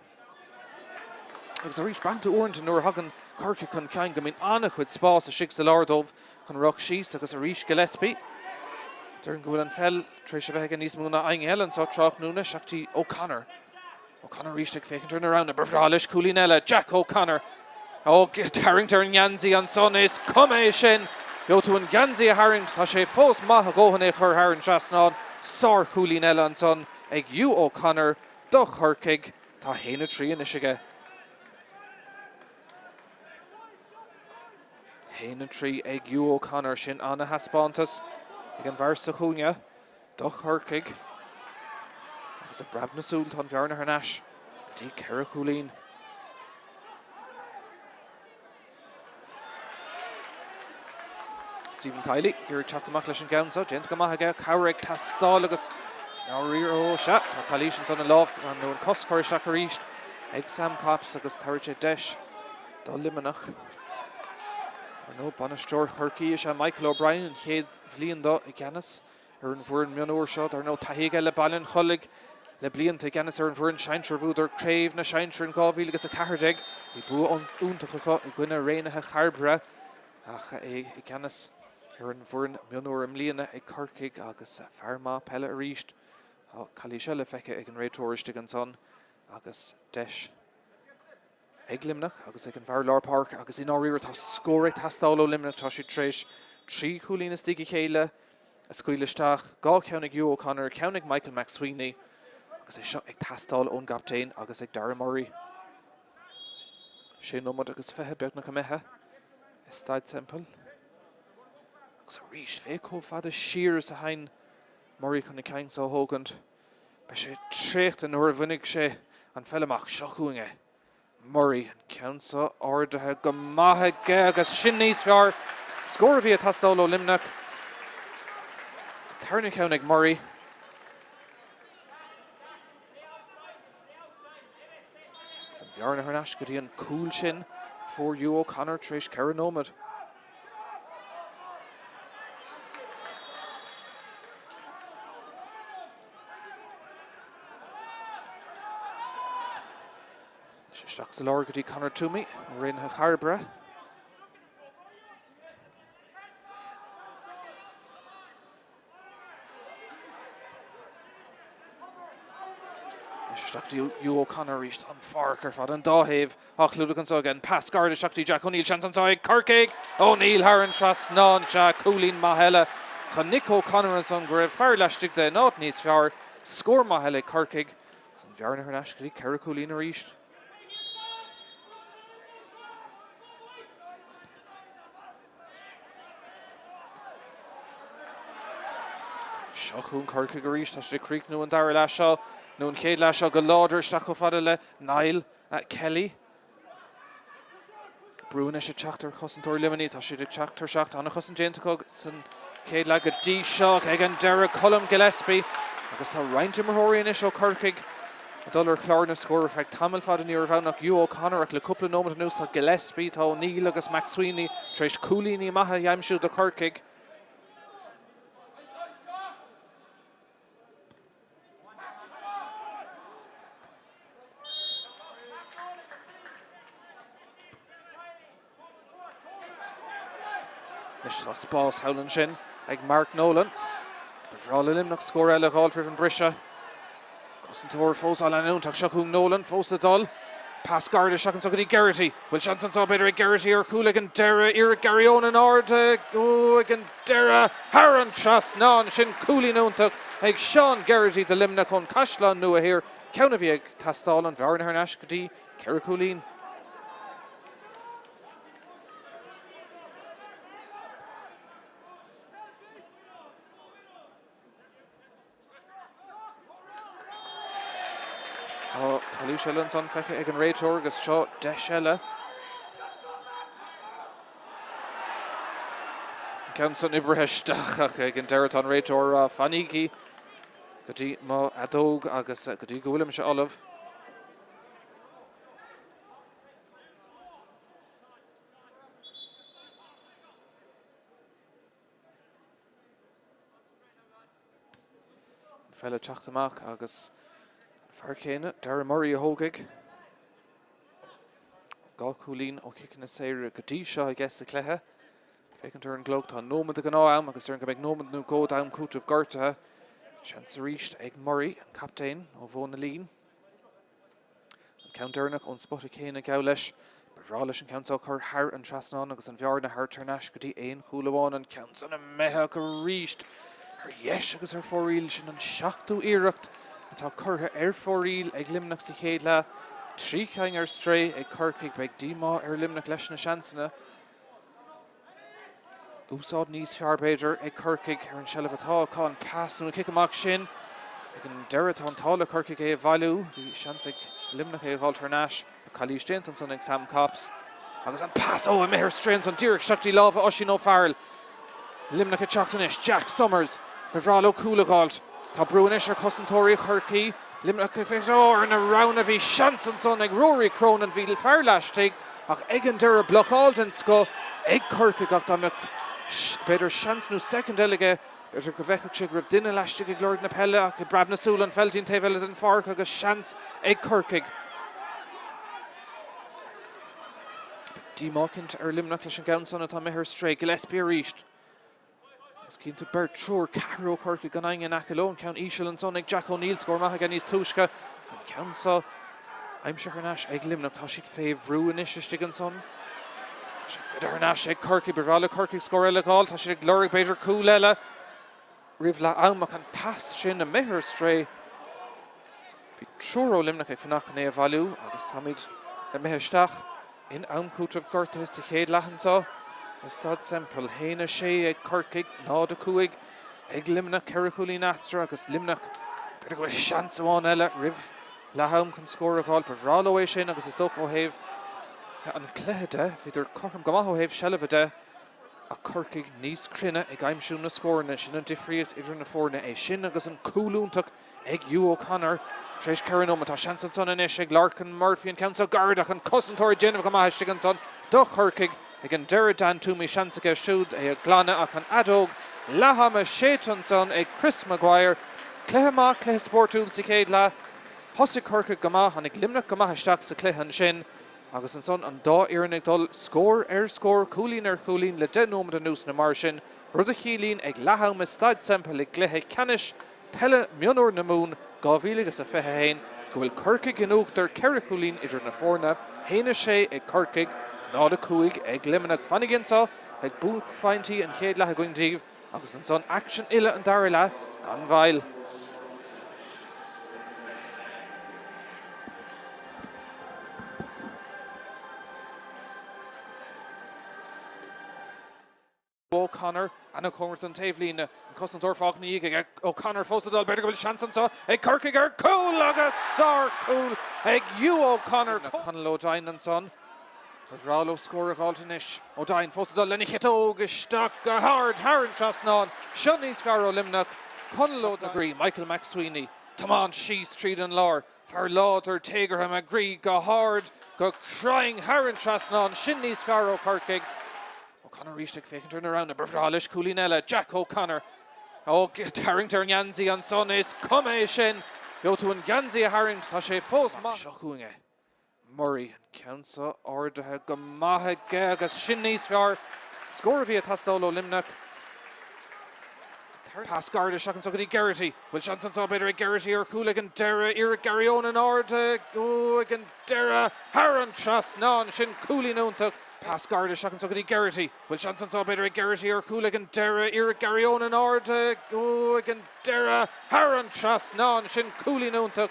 agus a reach back to Orange nor hagan Corcaigh can Caing I mean Anach with Spas a Shigsa Lardov can Rock Shees agus a reach Gillespie During Gould and Fell, Trish Vegan Ismuna Aing Helen saw Chalk Nuna Shakti O'Connor. O'Connor reached a fake turn around a Brvralish Coolinella, Jack O'Connor. Oh, Tarrington Yanzi and son is come Shin. Yo to Ganzi a Haring, Tashe Fos Maha Gohane her Haring Trasnon, Sar Coolinella and son, Egg U O'Connor, Duch Corcaigh, Tahena Tree and Ishiga. Hena Tree, Egg U O'Connor, Shin Anna Haspontus. Again, Varsa Hunya, Duch Corcaigh, agus a Brad Masultan Bjarna Harnash, Gadi Cara Chulín. Stephen Kiley, here Chaptamach Lesh and Gounsa, Gent Gamahaga, Cowrick, Tastal, agus Narir Shat, Kalishan Son and Love, and no Coscor Shakarish, Exam Cops, agus Tarche Desh, Limanach. No Bonastor Corcaigh Michael O'Brien and Cade Vlianda Aganis Erin Vern Mionúir shot or no Tahiga le Ballin Hullig le Blian to Aganis Erin Vern Shine Vuder Craobh na Shine and Gavil agus a Cahardeg the Boo on Untacha Iguna Raina Harbra Aganis Erin Vern Mionúir Mliana a Corcaigh agus Farma Pella reached Cluiche le Feke Egan Raytor Stiganson agus Desh Ag Luimneach agus ag an Bharlar Park agus in áíir tá scóra tastáil ó Luimneach tá si tréis trí Chulín Stigi Chéile a scuilisteach gá ceannig Hugh O'Connor ceannig Michael McSweeney agus é seo ag tastáil ón Gaptain agus ag Dara Murray sé nómad agus fethe beag na methe is Staid Semple agus a ríis fécó fad a siar sa hain Murray chun na caing sa hógand be sé trécht an nuair bhuinig sé an fellamach seochuinge Murray and Council Order Gamaha Gagas Shinneys Fiar score via Tastolo Luimneach Turning Countig Murray Some Bjarna Harnash Gideon Cool Shin for Hugh O'Connor Trish Cara Nomad Isteach sa láir go dtí Conor Toomey rinne Charbra. Isteach Hugh O'Connor reached on Farker fad an dáhéh ach Ludagan so again pass guard Isteach Jack O'Neill chance on side Corcaigh O'Neill Haran Tras Nán Jack Coolín Mahela Nick O'Connor and son Grave Fair Lastig de not needs Fair score Mahela Corcaigh San Bjarne Hernashkri Kerry Coolín reached. Shachún Corcaigh reached Tasha Creek nu and Dara Lashaw nu and Cade Lashaw go lauder Staco Fadele Niall at Kelly Brunish Chapter Cousin Tor Limini Tasha Chapter Shacht on a Cousin Jane to cook San Cade Lag a D Shock again Derek Cullum Gillespie I guess the Ryan Timorhori initial Corcaigh a dollar Clarna score effect Tamil Fad near Vanok Hugh O'Connor a couple of nomes news like Gillespie to O'Neill agus Max Sweeney Trish Coolini Maha Yamshu the Corcaigh Mishlas Boss Howland Shin like Mark Nolan Befrala Luimneach score Éile Gáil driven breise Cousin Tor Fós Alan Untach Shachung Nolan Fós Adol Pass guard Shachun Sogadi Garrity Will Shanson saw better Garrity or Cooligan Dera Eric Garrion and Arda again Dera Haran Tras Nán Shin Coolin Untach like Sean Garrity the Luimneach on Cashlan Nua here Countervieg Tastal and Varn Hernash Gadi Kerry Coolin Cluiche Ceannais on Fecca again Rachel agus Shaw Deschella Council Ibrahistach again Deraton Rachel Faniki Gadi Ma Adog agus Gadi William Sha Olive Fella Tráchtaireacht agus Farcéine, Dara Murray a Hógaigh. Gá Coolín ó Ciceanna Éirice go dtí seo I guess the clethe. Fécinn turn glog tá nómad a gná am agus turn go beag nómad nó go dam cútah gartathe. Seans a ríist ag Murray an captain ó Bhóna Lín. An count Durnach ón spot a céine gá leis. Befrá leis an count ó chur Har an Trasnán agus an bhearna Har Tarnash go dtí éon chúlaháin an count an a methe go ríist. Her yes agus her fóríl sin an seachtú iireacht. Tá curtha fóríl ag Luimneach sa chéad le trí chaing stray ag Corcaigh beag dímá Luimneach leis na seansanna. Úsáid níos fearbéidir ag Corcaigh an sellh atá cá an pass nó kick amach sin ag an deireadh an tála Corcaigh é bhailú bhí seans ag Luimneach é Gáil Tarnash a Cluiche Ceannais son ag Sam Cops agus an pass ó a mehir strains an dúrach seachtaí lábha Oisín Ó Farrell Luimneach a teachtanis Jack Summers Befralo Cúlagáilt Tá Brunish ar Cousin Tóirí Corcaigh Luimneach a féidir in a round a bhí seansan son ag Rory Cronin bhí fear leistigh ach ag an deire blochaáil den sco ag Corcaigh ach dámach beidir seans nó second eile beidir go bheiceach sé raibh duine leistigh ag Lord na Pelle ach i brab na súil an feltín taobh eile den farc agus seans ag Corcaigh. Dímácint ar Luimneach leis an gceann son atá mithir stray Gillespie a ríist. Came to Bert Tror, Caro Corcaigh gan aingen Acalone, Count Ishel and son ag Jack O'Neill score math again his Tushka, and Count saw I'm sure Hernash ag Luimneach tá siad féh rú inis stigan son. Good Hernash ag Corcaigh, Befrala Corcaigh score Éile Gáil, tá siad ag Lorg beidir cool Éile. Rih le amach an pass sin a mithir stray. Bhí Tror Luimneach ag fannach an é a bhailú, agus táid a mithirsteach in amcútah gorta sa chéad leathan sá. Staid Semple, Héine sé ag Corcaigh, nád a cuaig ag Luimneach Kerry Coolín Astra agus Luimneach beidir go seans amháin eile rih letham chun scór a gáil Befralo é sin agus is dóch ó thaobh an cléthe de bhíidir chum go maith ó thaobh sellh de a Corcaigh níos crinne ag aimsú na scórna sin an difriíocht idir na fórna é sin agus an coolúntaach ag Hugh O'Connor Tréis Carranoma tá seansan son inis ag Larkin Murphy an Council Gardach an Cousin Tóirí Déanamh go maith stigan son do Corcaigh ag an deire Dan Toomey seansacha siúd é ag Glanna ach an adóg Laham a sétan son ag Chris Maguire cléthe má cléthe sportúil sa chéad le Thosaigh Corcaigh gama hanig Luimneach gama isteach sa cluiche sin agus an son an dá iarnig dul scór scór cúlín cúlín le den nómad an nús na mar sin rud a chilín ag leathaim me Staid Semple ag Cluiche Ceannais Peil Mionúir na Mún 2021 go bhfuil Corcaigh gnúachtar ceithre cúlín idir na fórna héine sé ag Corcaigh nád a cúig ag Luimneach fanigintá ag búc faintí an chéad lethe goindíomh agus an son action Éile an dara le gan bhail. O'Connor and Cormerton Tavelina and Cussentor Faulkner ag O'Connor Fossadal better go Chansanta ag Corcaigh cool agus sar cool ag you O'Connor Conall O'Dine and son but Rallo score Altinish O'Dine Fossadal Lenny Hitto stuck a hard Haran Trasnon Shunny's Farrow Luimneach Conall O'Dine Michael McSweeney Taman She Street and Lor Far Lauder Tagerham agree go hard go crying Haran Trasnon Shinny's Farrow Corcaigh O'Connor reached a fake turn around a Brvralish Coolinella, Jack O'Connor. Oh, Tarrington Yanzi on son is come shin. Go to an Yanzi a Harring, Tashe Fos Ma Shakunge. Murray Council Order Gamaha Gagas Shinny's Far. Score via Tastolo Luimneach. Pass guard is Shakan Sogadi Garrity. Will Shanson saw better Garrity or Cooligan Dera, Eric Garrion and Order. Oh, again Dera, Haran Chas, non Shin Cooley Noon took. Pass guard is Shakan Sogadi Garrity. Will Shanson saw better Garrity or Cooligan Dera, Eric Garrion and Order. Oh, again Dera, Haran Chas, non Shin Cooley Noon took.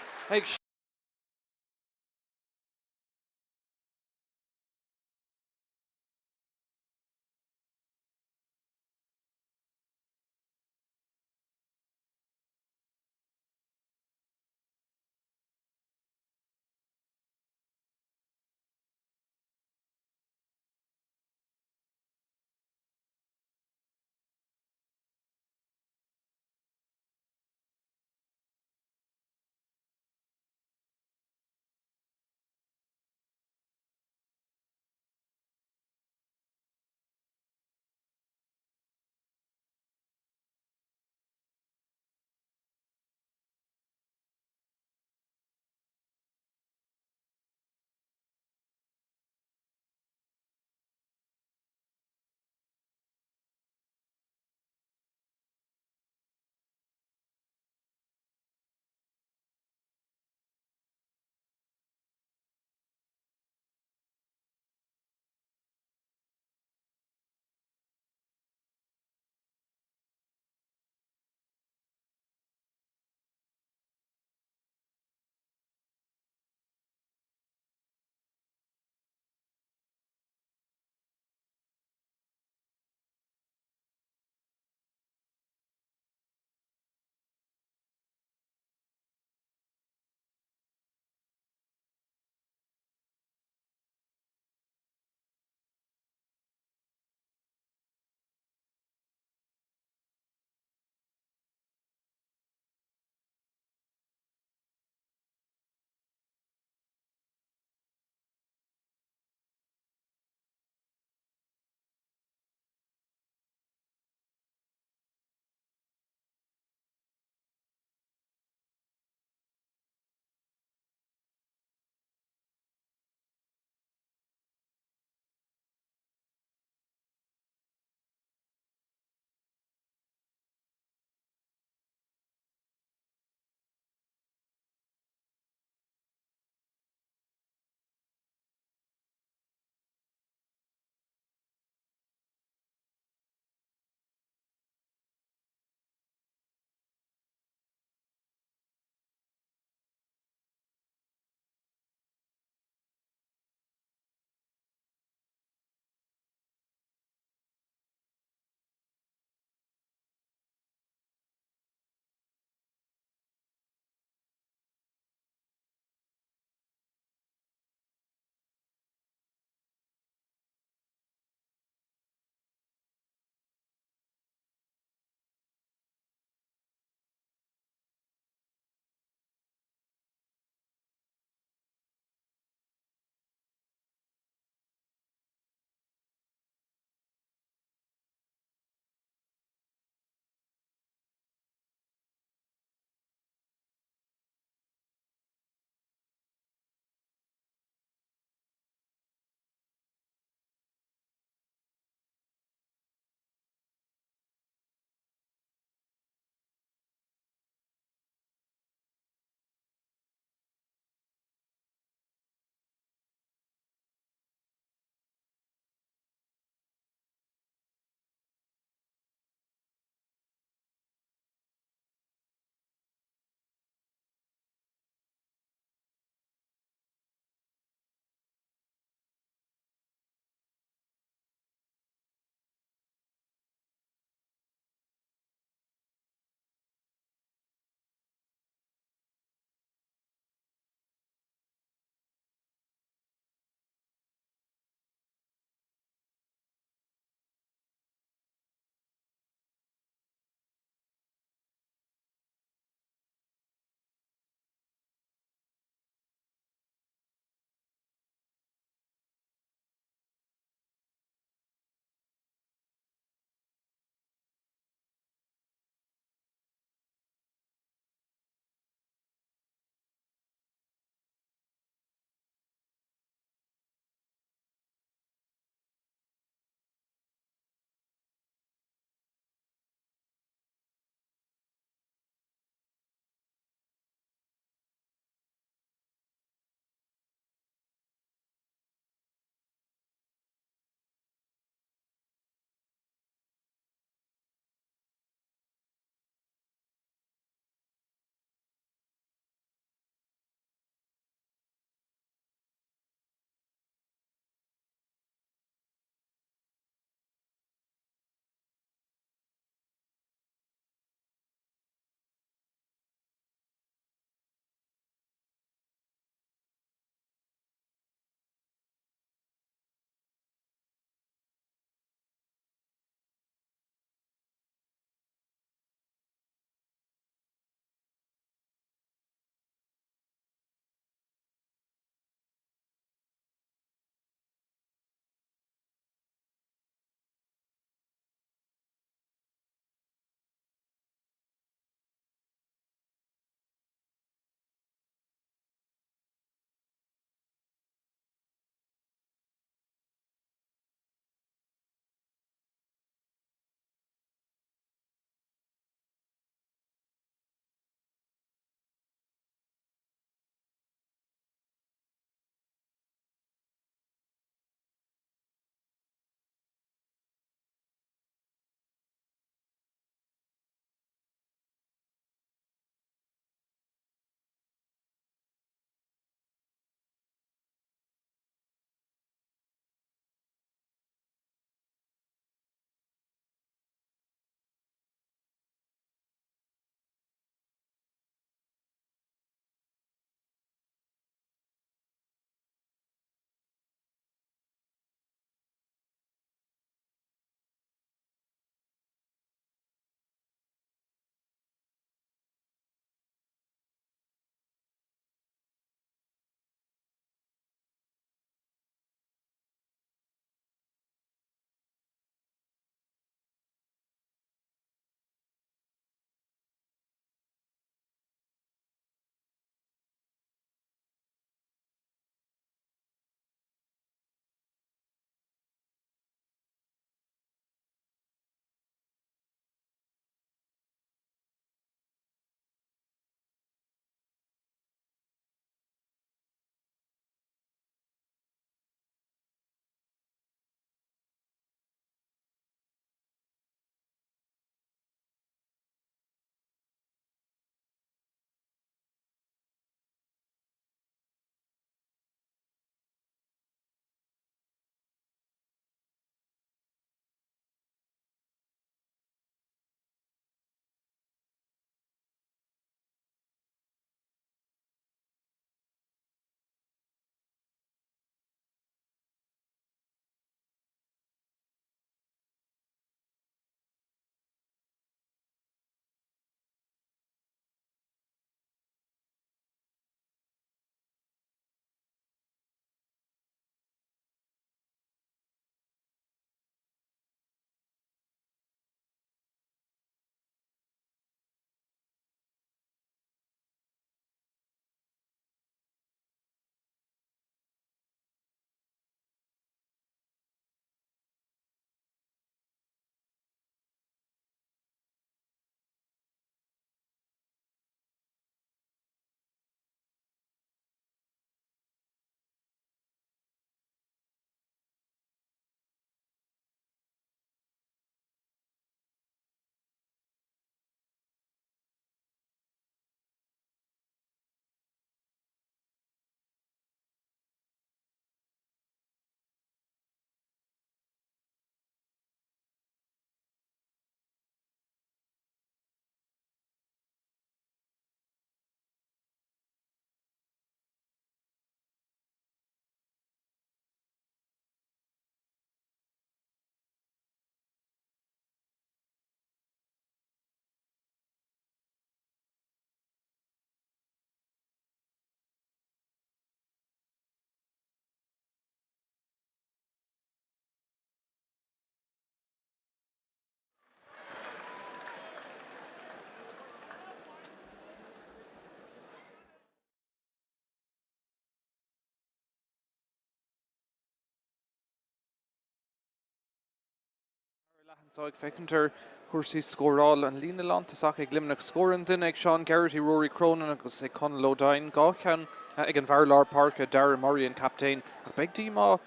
so ag fecintar chuirsaí scóráil an lína lántasach ag Luimneach scóran duine ag Sean Garrity, Rory Cronin agus ag Conal O'Dine gá ceann ag an Bharlar Park Darragh Murray an captain ach beag dí má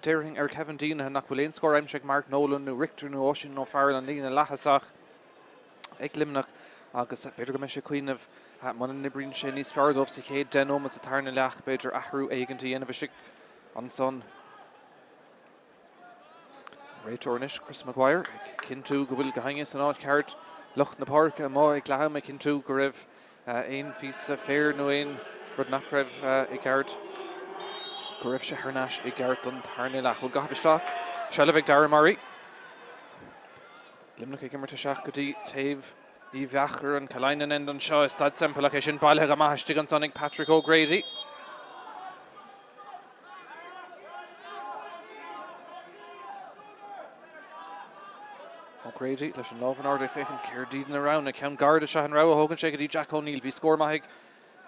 Deirling Kevin Dean nach bhfuil éon scór aimseach Mark Nolan nó Richter nó Oisin nó Farrell an lína lethasach ag Luimneach agus beidir go me sé cuioineh man na brín sin níos feardómh sa chéad denóm sa tarna leach beidir ahrú éigentí anamh sig an son réitornis Chris Maguire cinú go bhfuil go hainge san áit ceart lucht na park má ag leam me cinú go raibh éon fís fér nó éon rud nach raibh i gceart go raibh sé thnáis i gceart an tarna leach chuil gabhaisteach Seileh ag Darragh Murray Luimneach ag imirta seach go dtí taobh í bheachar an Cailínean end an seo Staid Semple ach é sin bailthe go maithiste an sonnig Patrick O'Grady. O'Grady leis an lábhan ard é fécinn céirdín around a ceann garda se an rá a thugann sé go dtí Jack O'Neill bhí scór maithig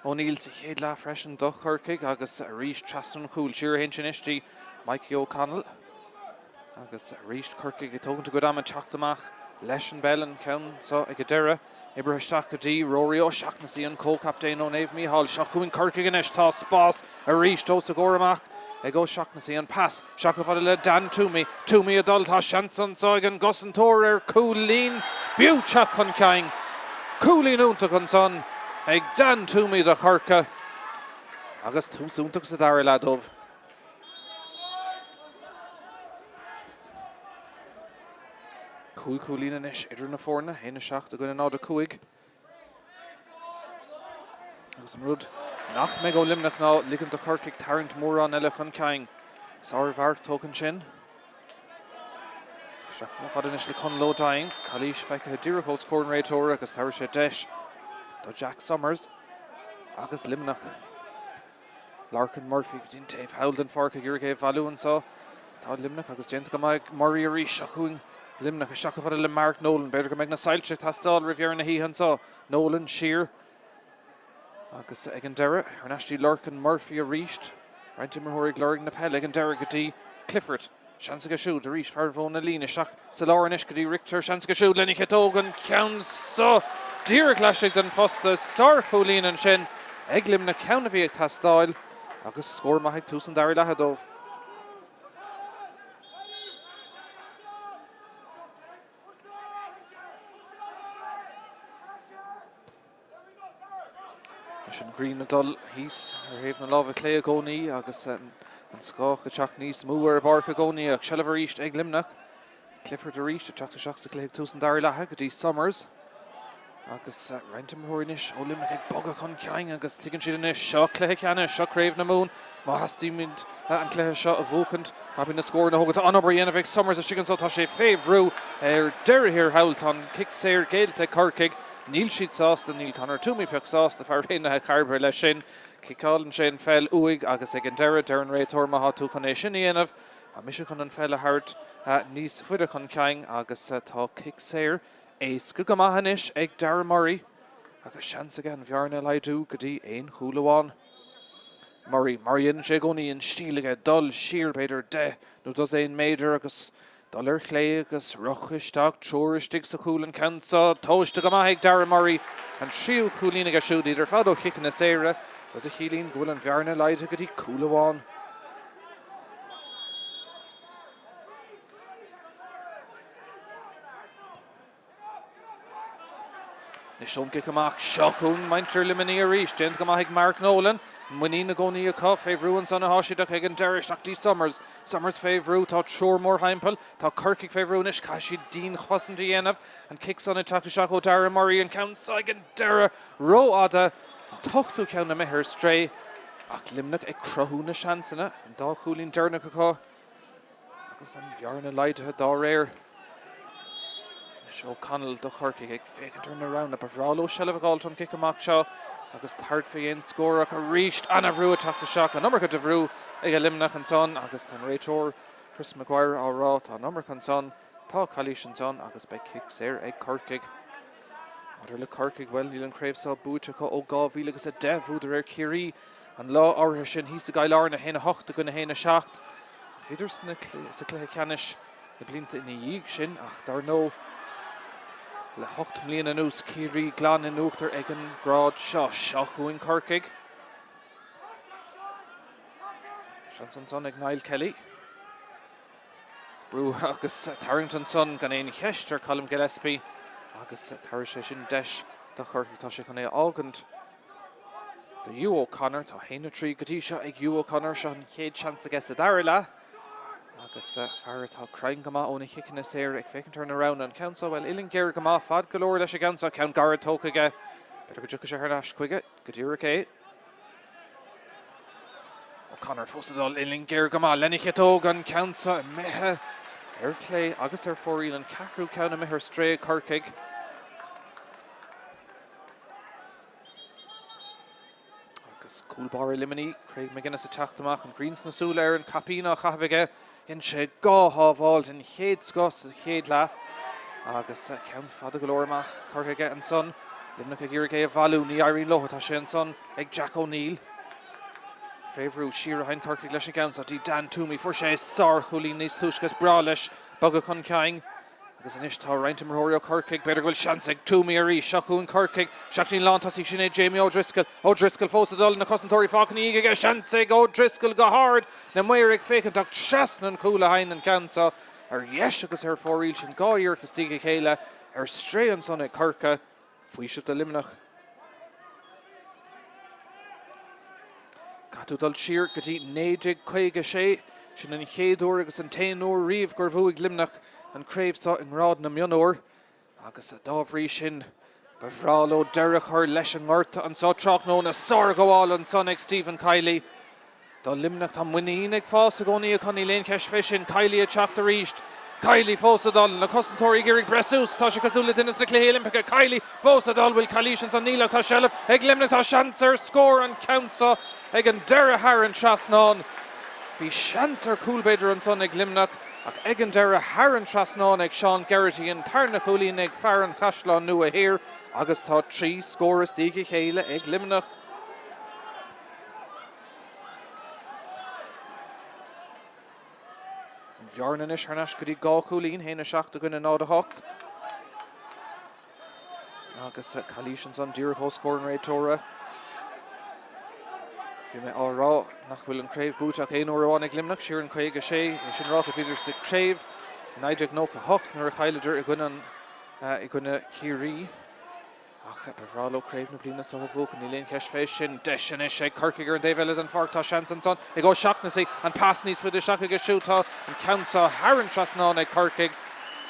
O'Neill sa chéad lá freisin do Corcaigh agus ríist Traston Chúil siar hen sin istí Mikey O'Connell agus ríist Corcaigh i tógann go am an teachtamach leis an bell an ceann so ag go deire ibre isteach go dtí Rory O'Shaughnessy an co-captain ó Naomh Mícheál seo chuin Corcaigh inis tá spás a ríist ó sa góramach ag O'Shaughnessy an pass seach go fada le Dan Toomey a dul tá seansan so ag an gosantóir ar Coolín bíúteach chun ceang Coolín úntaach an son ag Dan Toomey de Corcaigh agus túsúntaach sa Darragh ledómh. Coolín inis idir na fórna héna seach a gona nád a cuaig agus an rud nach me go Luimneach ná ligean de Corcaigh tarrant mór an eile chun ceang Sáir bhar tógann sin Isteach na fad inis le Conal O'Dine Cluiche feice dúrachó scór an réitóir agus tar sé deis do Jack Summers agus Luimneach Larkin Murphy go dtín taobh hail den farca gur géibh valúan so tá Luimneach agus déanta go mbeidh Murray a ríis a chuing Luimneach a seach go fada le Mark Nolan beidir go mbeidh na sailse tastáil rihhear na híhan so Nolan siar agus ag an deire ar neistí Larkin Murphy a ríist Reintim Mohorig Lurg na Peil ag an deire go dtí Clifford seansa go siúd a ríist fearbhón na lína seach sa láir inis go dtí Richter seansa go siúd lenny chetógan ceann so díreach leis den fosta Sár Coolín an sin ag Luimneach ceann a bhí ag tastáil agus scór maithig tús an Darragh lethadómh. Leis an Green adul hís ar héamh na lábh clé a gcónaí agus an scách a teach níos mú ar bar a gcónaí ach Seileh a ríist ag Luimneach Clifford a ríist a teach seach sa clé tús an Darragh lethe go dtí Summers agus Reintim Mohorig ó Luimneach ag bogad chun ceang agus tuigeann siad inis seo Cluiche Ceannais seo Craobh na mún má hastíí mynd an Cluiche seo a bhócant cabin na scór na thugad anobair dhéanamh ag Summers a sigan so tá sé féhrú ar deire hir hailtán kick séir géilte Corcaigh Níl siad sásta níl Conor Toomey peach sásta fear rénathe carbair leis sin Cicálan sin fel uig agus ag an deire deir an réitóir maithe tú chun é sin dhéanamh a mise chun an fel a thart níos fuide chun ceang agus tá kick séir éas go maithanis ag Darragh Murray agus seans again bhearna leidú go dtí éon chúlaháin Murray sé gcónaí an stílige dul siar beidir de nó dos éon méidir agus dul ar chlé agus ruchisteach teoiristeach sa chúlan cansa tóiste go maithig Darragh Murray an tríú Coolín a siúd idir fad ó chican na séire do de chilín go bhfuil an bhearna leide go dtí chúlaháin. Ní siomca amach seachún maintir limini a ríist déint go maithig Mark Nolan muí na gcónaí a cá féhrúin san na háisiach ag an deire isteach Summers féhrú tá teoir mór haimpel tá Corcaigh féhrún is caiisi dín chosan dhéanamh an kick san teach seach ó Darragh Murray an ceann ag an deire róada an tochtú ceann na mithir stré ach Luimneach ag crothú na seansanna an dá chúlín deirnach aá agus an bhearna leidethe dá réir Seo Conal do Corcaigh ag fécintar na round up a bhráló Seileh gáiltón kick amach seo agus tart fé on scór ach a ríist anna bhrú a teachta seach an numar go de bhrú ag a Luimneach an son agus an réitóir Chris Maguire árá tá numar an son tá Cluiche an son agus be kick séir ag Corcaigh. Mar le Corcaigh well níl an Craobh sá búteach ó 2000 agus a 10 bhúdar ar Cirí an lá áirithe sin hí sa gaiile na héna 8 go na héna 7 Viidir sa Cluiche Ceannais na blianta ina dhéag sin ach dar nó le 8 mbliana nús Ciarí Glan in Uachtar ag an grád seo chuin Corcaigh. Sean son ag Niall Kelly. Brú agus Tarrington son gan éon cheistar Colm Gillespie agus tar sé sin deis do Corcaigh tá sé chun é ágant the Hugh O'Connor tá héine trí gotí seo ag Hugh O'Connor se an chéad chance a gas a dairla agus fear tá crain go má óna chicanna séir ag fécinn turn around an count well Ilin Geir go má fad golóir leis a gansa count Garrett tócaige beidir go dúcha sé thnáis chuige go dtír cé O'Connor fósadal Ilin Geir go má lenich tóg an countsa methe Clé agus fóríil an ceathrú ceanna me her stré Corcaigh. Agus cúlbar limini, Craig McGuinness a teachtamach an Greens na súla an capína chahabige in sé gáthbháil in chéad scos a chéad le agus ceann fada golóirmach Corcaigh an son Luimneach ag Iorgé a bhalú ní airíonn locha tá sé an son ag Jack O'Neill. Fréhrú siar a hain Corcaigh leis an gceansa dí Dan Toomey fuair sé sár chulín níos túisgus brá leis bogad chun ceang agus inis tá roinnta marthirí Corcaigh beidir bhfuil seans ag Toomey a rís seachún Corcaigh seachtaín lántasí sin é Jamie O'Driscoll fósadal na cosantóirí fácaní ige seans ag O'Driscoll go hard na muir ag fécinn ach seasnan cúla hain an gceansa ar dheis agus ar fóríil sin gáíir tá stíige chéile ar stré an son ag Corcaigh faoi sibh de Luimneach. Catúdal siar go dtí 9-5 sin an chéadúir agus an téanúir riomh gur bhuaigh Luimneach an Craobh in rád na Mionúir agus a dábhrí sin bhráló deirech chuir leis an ngorta an sátrach nó na sár goháil an son ag Stephen Kiley. Dá Luimneach tá muín ag fás a gcónaí a chunaí léon ceis fisin Kiley a Tráchtaireacht. Kiley fósadal na cosantóirí Gírig Breisús tá sé cosúla duine sa Cluiche Olimpica. Kiley fósadal bhfuil Cálíseans an níleach tá sealamh ag Luimneach tá seansar scór an countsa ag an deire haar an trasnán. Bhí seansar cúlbéidir an son ag Luimneach ach ag an deire haar an trasnán ag Sean Geraghty an tarna cúlín ag fear an chaisleán nua a hir agus tá 3 scóras dígí chéile ag Luimneach. Bhearnan is harnas go dtí gá cúlín héna seachta gona nád a hocht. Agus Cálíseans an dír hó scór an réitóra. Bhí mé árá nach bhfuil an Craobh búteach éonúir amháin ag Luimneach siar an 5 sin ráta bhíidir sa Craobh in aideag nó a hocht nuair a chailidir i gcuine Ciarí. Ach bhráló Craobh na bliana sa bhócan í léon ceis fééis sin deis is ag Corcaigh ar an David an fartá seans an son ag ó seachnasaí an pass níos fuidir seach agus siútá an countsa haar an trasnán ag Corcaigh.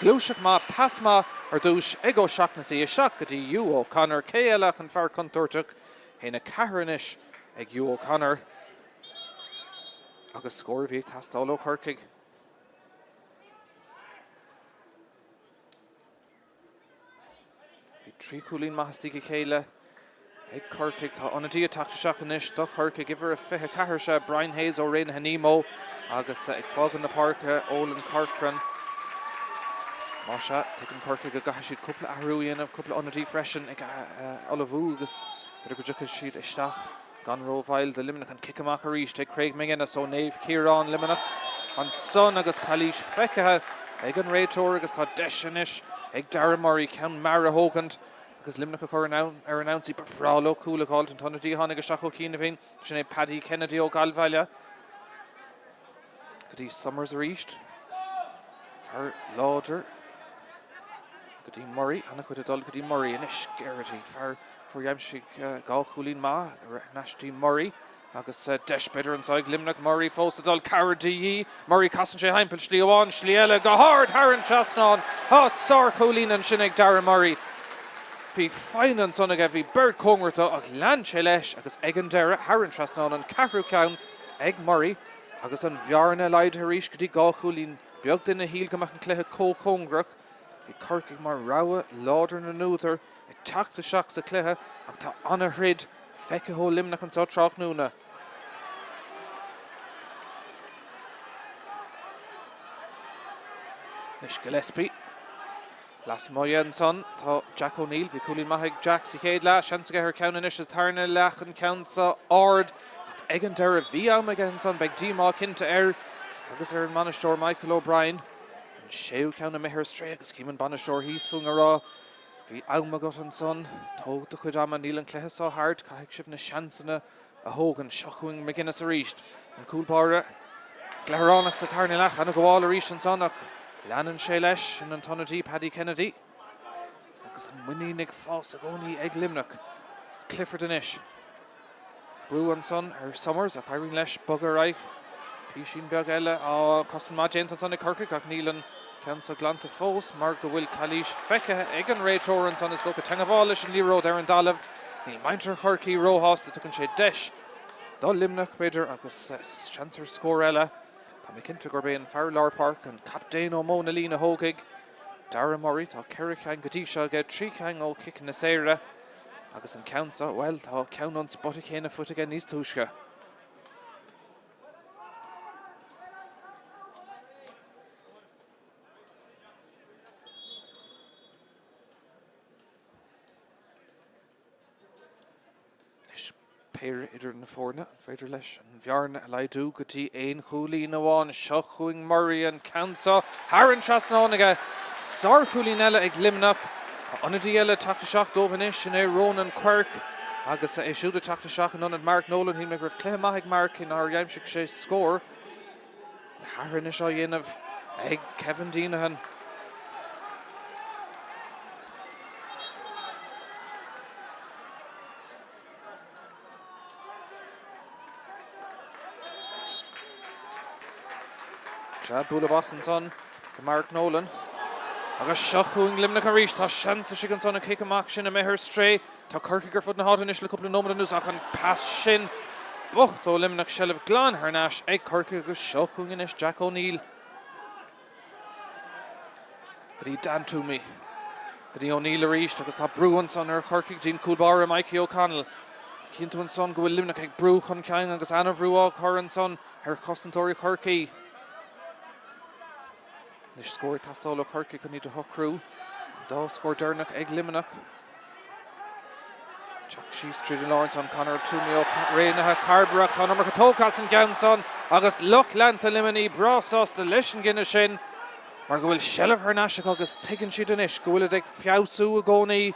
Glúiseach má pass má ar dúis ag ó seachnasaí i seach go dtí Hugh O'Connor céalach an fear contúirteach héna caithreanis ag Hugh O'Connor agus scóir bhí tastáil ó Corcaigh. Bhí 3 cúlín maithastíigh chéile ag Corcaigh tá anadí a tactaiseach inis do Corcaigh gibhar a 24 se Brian Hayes ó réine Hanimo agus ag fágan na parca Olin Corcoran. Má se tugann Corcaigh a gaiith siad cúpla ahrúíon of cúpla anadí freisin ag olahú agus beidir go dtúchas siad isteach gan rómhail de Luimneach an kickamach a ríist ag Craig McGuinness ó Naomh Ciarán Luimneach an son agus Cálíse feicethe ag an réitóir agus tá deisianis ag Darragh Murray ceann mar a hógant agus Luimneach a chur ar an ansaí bhráló cúla gáil an tonadí tháinig a seach ó cína bhín sin é Paddy Kennedy ó Galbhaile. Go dtí Summers a ríist fear láidir go dtí Murray anna chud a dul go dtí Murray inis Geraghty fear fuaimsigh gá chulín má nashtí Murray agus deis beidir an saig Luimneach Murray fósadal Carradí Murray casan sé heimpel slí amháin slí eile go hard haar an trasnán sár chulín an sin ag Darragh Murray. Bhí fein an son aige bhí bird cóngarta ach lean sé leis agus ag an deire haar an trasnán an ceathrú ceann ag Murray agus an bhearna leid a ríis go dtí gá chulín beag duine híl goach an cluiche cóngrach. Bhí Corcaigh mar rogha láidir na núidir ag teachtaseach sa cluiche ach tá anna hrid feice ó Luimneach an sátrach núna. Nis Gillespie las moia an son tá Jack O'Neill bhí cúlín maith ag Jack sa chéad le seansa go ar ceann inis is tarna leach an countsa ard ach ag an deire bhí am ag an son beag díá cinnta agus ar an manisteoir Michael O'Brien. séú ceanna mithir stré agus címan banistóir híos fún ará. Bhí agmagat an son, tóg de chuid am níl an cléthe á hard, caiigh sibh na seansanna a hógan seachuing McGuinness a ríist. An cúlbáire gleharánach sa tarna leach anna goháil a ríist an son ach leanan sé leis in an tonadí Paddy Kennedy. Agus an muínig fás a gcónaí ag Luimneach. Clifford inis. Brú an son Summers ach airíonn leis bugar raig. Písín beag eile á cosan maidéint an son ag Corcaigh ach níl an ceann sa glanta fós mar go bhfuil Cluiche feice ag an réiteóir an son is lo go teangáil leis an líród ar an dalamh. Níl maintar Corcaigh róhás a tugann sé deis. Dá Luimneach beidir agus seansar scór eile. Tá mé cinnte gur bé an Farlar Park an captéin ó Móna Lína Hógaigh. Dara Murray tá Ceiriceáin gotí seo go tríceáin ó Ciceanna Éirice. Agus an ceansa, well, tá ceann an spotta chéna fut again níos túisce. Péir idir na fórna, féidir leis an bhearn a leidú gotí éon chúlín amháin seo chuing Murray an ceansa. Haran trasnánaige, sár chúlín eile ag Luimneach. Anadí eile Tráchtaireacht dómhanis sin é Ronan Quirk agus é siúda Tráchtaireacht an Ionad Mark Nolan hí me gribh cléthe maithig Mark in ar dheimseach sé scór. Haran is seo dhéanamh ag Kevin Dinahan. Chad Búlabás an son de Mark Nolan. Agus seachuing Luimneach a ríist tá seansa sig an son a kick amach sin a mithir stré. Tá Corcaigh gur fud na háda inis le cúpla nómada nús ach an pass sin. Bocht ó Luimneach sellh glán harnáis ag Corcaigh agus seachuing inis Jack O'Neill. Gotí Dan Toomey. Gotí O'Neill a ríist agus tá brú an son ar Corcaigh dín cúlbáire Mikey O'Connell. Cinnte an son go bhfuil Luimneach ag brú chun ceang agus anna bhrúág chur an son ar chostantóirí Corcaigh. Nis scóir tastáil ó Corcaigh chun ní do thocrú. Dá scór Durnach ag Luimneach. Jack Shees, Trudy Lawrence on Conor Toomey ó réanathe Carbreacht tá numar catócas an ceann son agus loch leanta limení brásás de leis an gine sin. Mar go bhfuil sellh harnáiseach agus tuigeann siad inis go bhfuil ag fiabhsú a gcónaí.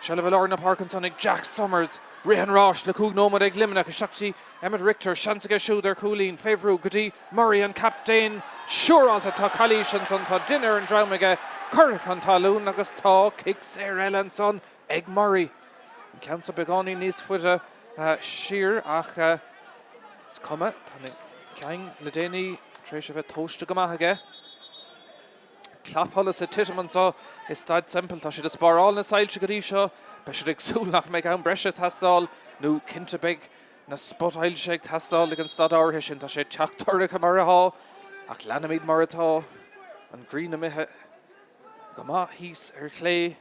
Sellh Lorna Parkinson ag Jack Summers. Rihan Rosh le cúg nómad ag Luimneach a seachtaí Emmett Richter seansaige siúd ar cúlín féhrú gotí Murray an captain. Siúrálta tá Cluiche an son tá dinner an draumaige Corcaigh an talún agus tá kicks ar eile an son ag Murray. An ceansa beánaí níos fuide siar ach is cuma tá ceang le déanaí tréis a bheith tóiste go maithige. Claphollas a titaman so is Staid Semple tá siad a spáráil na sailse go dtí seo. Be siad ag súlach meid an breise tastáil nó cinnte beag na spotáil sé ag tastáil ag an stad áirithe sin tá sé teachtarach mar athá ach leanamid mar atá an grína mithe go maith híos ar chlé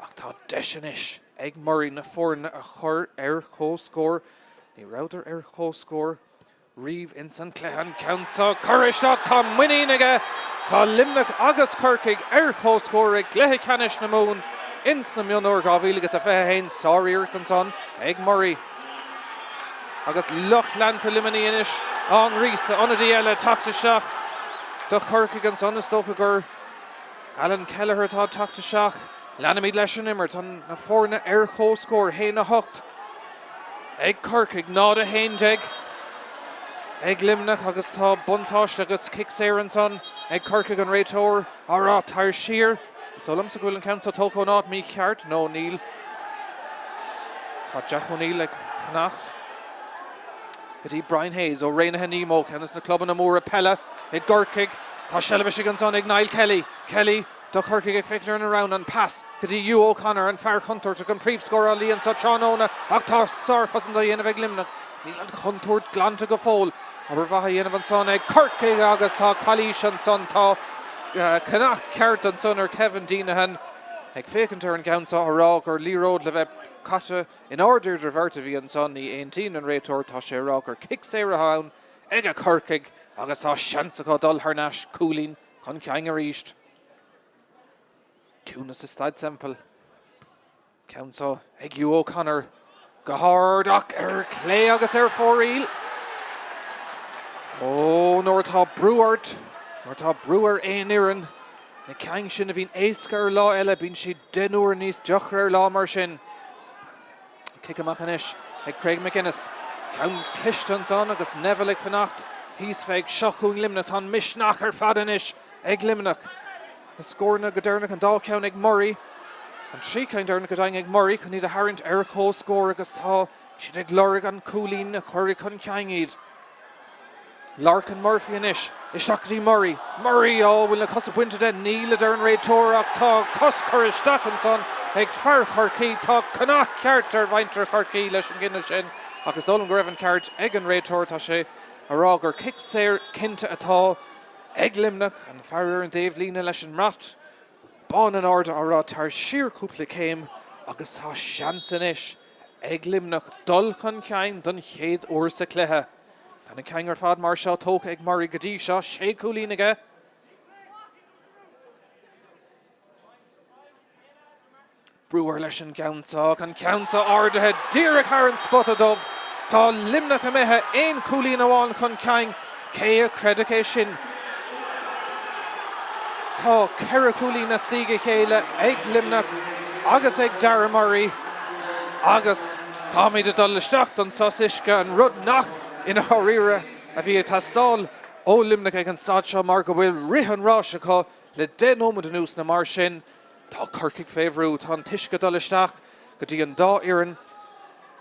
ach tá deiseanis ag Murray na fórna a chur ar chóscór. Ní ráidir ar chóscór. Riomh in san cléan ceansa Coristeach tá muínaige. Tá Luimneach agus Corcaigh ar chóscór ag Cluiche Ceannais na mún ins na Mionúir gábhílagus a feithehéin sáiríocht an son ag Murray. Agus loch leanta limení inis an rísa anadí eile Tráchtaireacht do Corcaigh an son is tócha gur Alan Kelleher tá Tráchtaireacht leanamid leis an immert an na fórna ar chóscór héin a hocht ag Corcaigh nád a héindeag ag Luimneach agus tá buntáiste agus kicks ar an son ag Corcaigh an réiteóir árá tar siar. So lam sa gwyl yn cansa tolco not mi cheart, no Neil. Tá Jack O'Neill ag fnacht. Gydí Brian Hayes o Reina Hanimo, canas na club yn amor a Pella, ag Corcaigh. Tá Shelvish gan son ag Niall Kelly. Kelly, do Corcaigh ag fictor in around and pass. Gydí Hugh O'Connor and Far Hunter to complete score a Lian sa Trána. Ach tá sar chosyn da yen of ag Luimneach. Níl an Hunter glanta go fól. Aber faha yen of an son ag Corcaigh agus tá Cluiche an son tá Canach ceart an son ar Kevin Dinahan ag fécintar an ceansa árák ar líród le bheith caite in order de bhirta bhí an son ní 18 an réiteóir tá sé rák ar kick sé a hán ag a Corcaigh agus tá seansa go dul harnáis cúlín chun ceang a ríist. Cúnas sa Staid Semple. Ceansa ag Hugh O'Connor go hardach ar clé agus ar fóríl. Ó, nóir tá Brúart Mar tá breúar éon iran na ceang sin a bhín éascar lá eile bín si denúir níos deachar lá mar sin. Kick amach inis ag Craig McGuinness. Ceann clistans an agus Neville ag fannacht. Hís feig seachún Luimneach an misnach ar fad inis ag Luimneach. Na scórna go deireanach an dá ceann ag Murray. An trí ceann deireanach go daing ag Murray chun iad a hairint ar chó scór agus tá siad ag lorg an cúlín na chuirigh chun ceang iad. Larkin Murphy inis. Ishakdi Murray. Murray bhfuil na cos buinte den níl a dar an réid tóraach tá coscar isteachchan ag fear Corcaigh tá cannach ceart ar bhaintear Corcaigh leis an gine sin agus dul an go raibh an ceart ag an réid tóir tá sé ará gur kick séir cinnte atá ag Luimneach an fearir an Dave lína leis an rat. Bán an arda ará tar siar cúpla céim agus tá seans inis ag Luimneach dul chun ceang don chéad uair sa cluiche. Tá na ceang ar fad mar seo tóca ag Murray godí seo sé cúlín aige. Breúar leis an ceansa an ceansa ardathe díreach ar an spot a dubh. Tá Luimneach a methe éon cúlín amháin chun ceang cé a creidech é sin. Tá ceithre cúlín na stíige chéile ag Luimneach agus ag Dara Murray agus tá míad a dul isteach don sosisce an rud nach ina háíre a bhí tastáil ó Luimneach ag an stad seo mar go bhfuil rihan ráiseá le denómad an ús na mar sin. Tá Corcaigh féhrú tá an tuisce dul isteach go dtí an dá iran.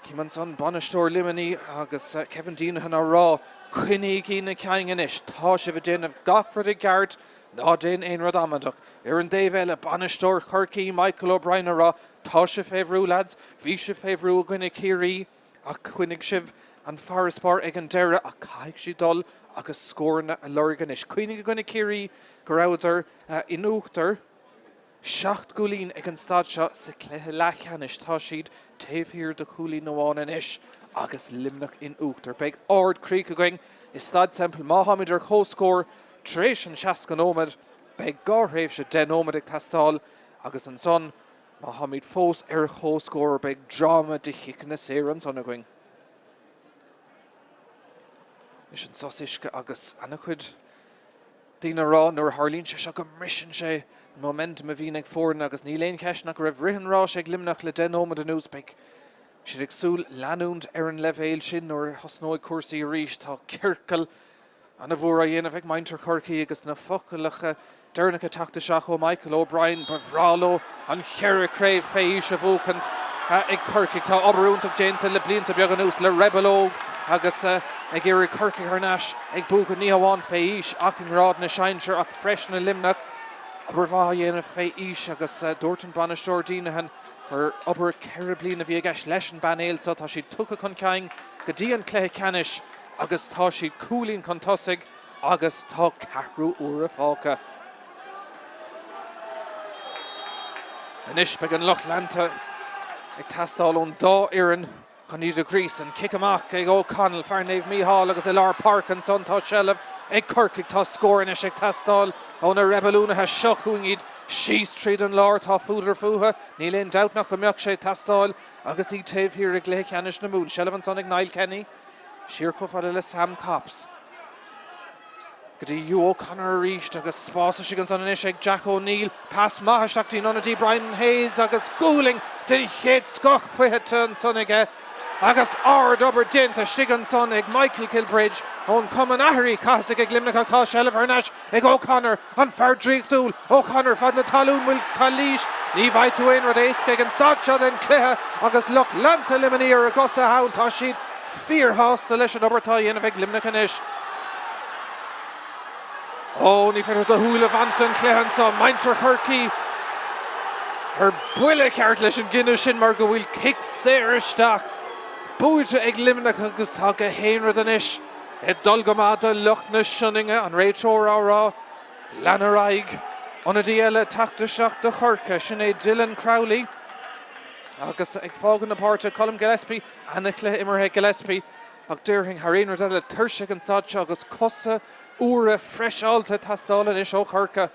Címan san banistóir Luimní agus Kevin Deanahan á rá chuinnig í na ceang inis. Tá si bh déanamh gach rud i gceart ná déan éon rud amadach. Ar an Dave eile banistóir Corcaigh Michael O'Brien á rá tá si féhrú lads. Bhí si féhrú gine cíirí a chuinnig sibh an farraspár ag an deire a caiig si dul agus scórna a lorgan is. Cuoinnig gine cíirí Craobh in Uachtar. Seacht gúlín ag an stad seo sa cluiche lechanis tá siad taobhthír de chúlín amháin inis agus Luimneach in Uachtar. Beidh ard críoch going is stad Semple Mumhan ar chóscór tréis an seacanómad beidh gáthréibh se denómad ag tastáil agus an son Mumhan fós ar chóscór beidh drama de chic na séran sonna going. Is an sosisce agus anna chud Dína rá nuair Harlín se seo go mrisin sé momentum a bhín ag fórna agus ní léon ceisna go raibh rihan rá ag Luimneach le denómad an úspeic. Siad ag súil leanúnt ar an leibhéil sin nuair thosnóid cuasaí arís tá circail an a bhór a dhéanamh ag maintear Corcaigh agus na focailcha deirneach teachta seach ó Michael O'Brien bhráló an cheir Craobh féis a bhócant ag Corcaigh tá obairúntaach déanta le blianta beag an ús le rebelóg agus ag éirí Corcaigh arnais ag búca ní amháin féis ach an rád na seinseir ach freis na Luimneach aber bhá dhéanamh féis agus dúirt an banistóir Deanahan ar obair ceithre bliana a bhí ag leis an banéilsa tá siad tucha chun ceang go dtí an cluiche ceannis agus tá siad cúlín chun tosaigh agus tá ceathrú uair a fáca. Anis beag an Lochlanta ag tastáil ón dá iran chun iad a grís an kick amach ag O'Connell fearnéamh Mícheál agus Ilar Parkinson tá seileamh ag Corcaigh tá scórin is ag tastáil ón na rebelúnathe seachún iad síos tríd an lár tá fúdar fuatha ní léon doubt nach go mbeadh sé tastáil agus í taobhthír ag léigh ceannis na mún seileamh son ag Niall Kenny siar chomh le Sam Cops. Go dtí Hugh O'Connor a ríist agus spása sigan san inis ag Jack O'Neill pas maithe seachtaí nonadí Brian Hayes agus gúling den chéad scoch fuithe an son aige agus ard obair dinta stigan son ag Michael Kilbridge ón cuman ahairí casig ag Luimneach tá seileamh arnais ag O'Connor an fear dríochtúil O'Connor fad na talún bhfuil Cluiche ní bhaid tú aon rud éasca ag an stad seo den cluiche agus Lochlanta Luimníor a gosa hail tá siad fíorthasta leis an obairtá dhéanamh ag Luimneach inis. Ó, ní féidir do thuúla bhaint an cluiche sa maintear Corcaigh ar buile ceart leis an gine sin mar go bhfuil kick séir isteach. Búide ag Luimneach agus tá go héanrad anis I dul go maith do lucht na sinninge an réiteóir á rá leanaraig Ionad Éile Tráchtaireacht de Corcaigh sin é Dylan Crowley agus ag fágan na páirte Colm Gillespie anna cluiche imirthe Gillespie ach dúirthing haréonir eile tuirse an stad seo agus cosa uaire freiseálta tastáil inis ó Corcaigh.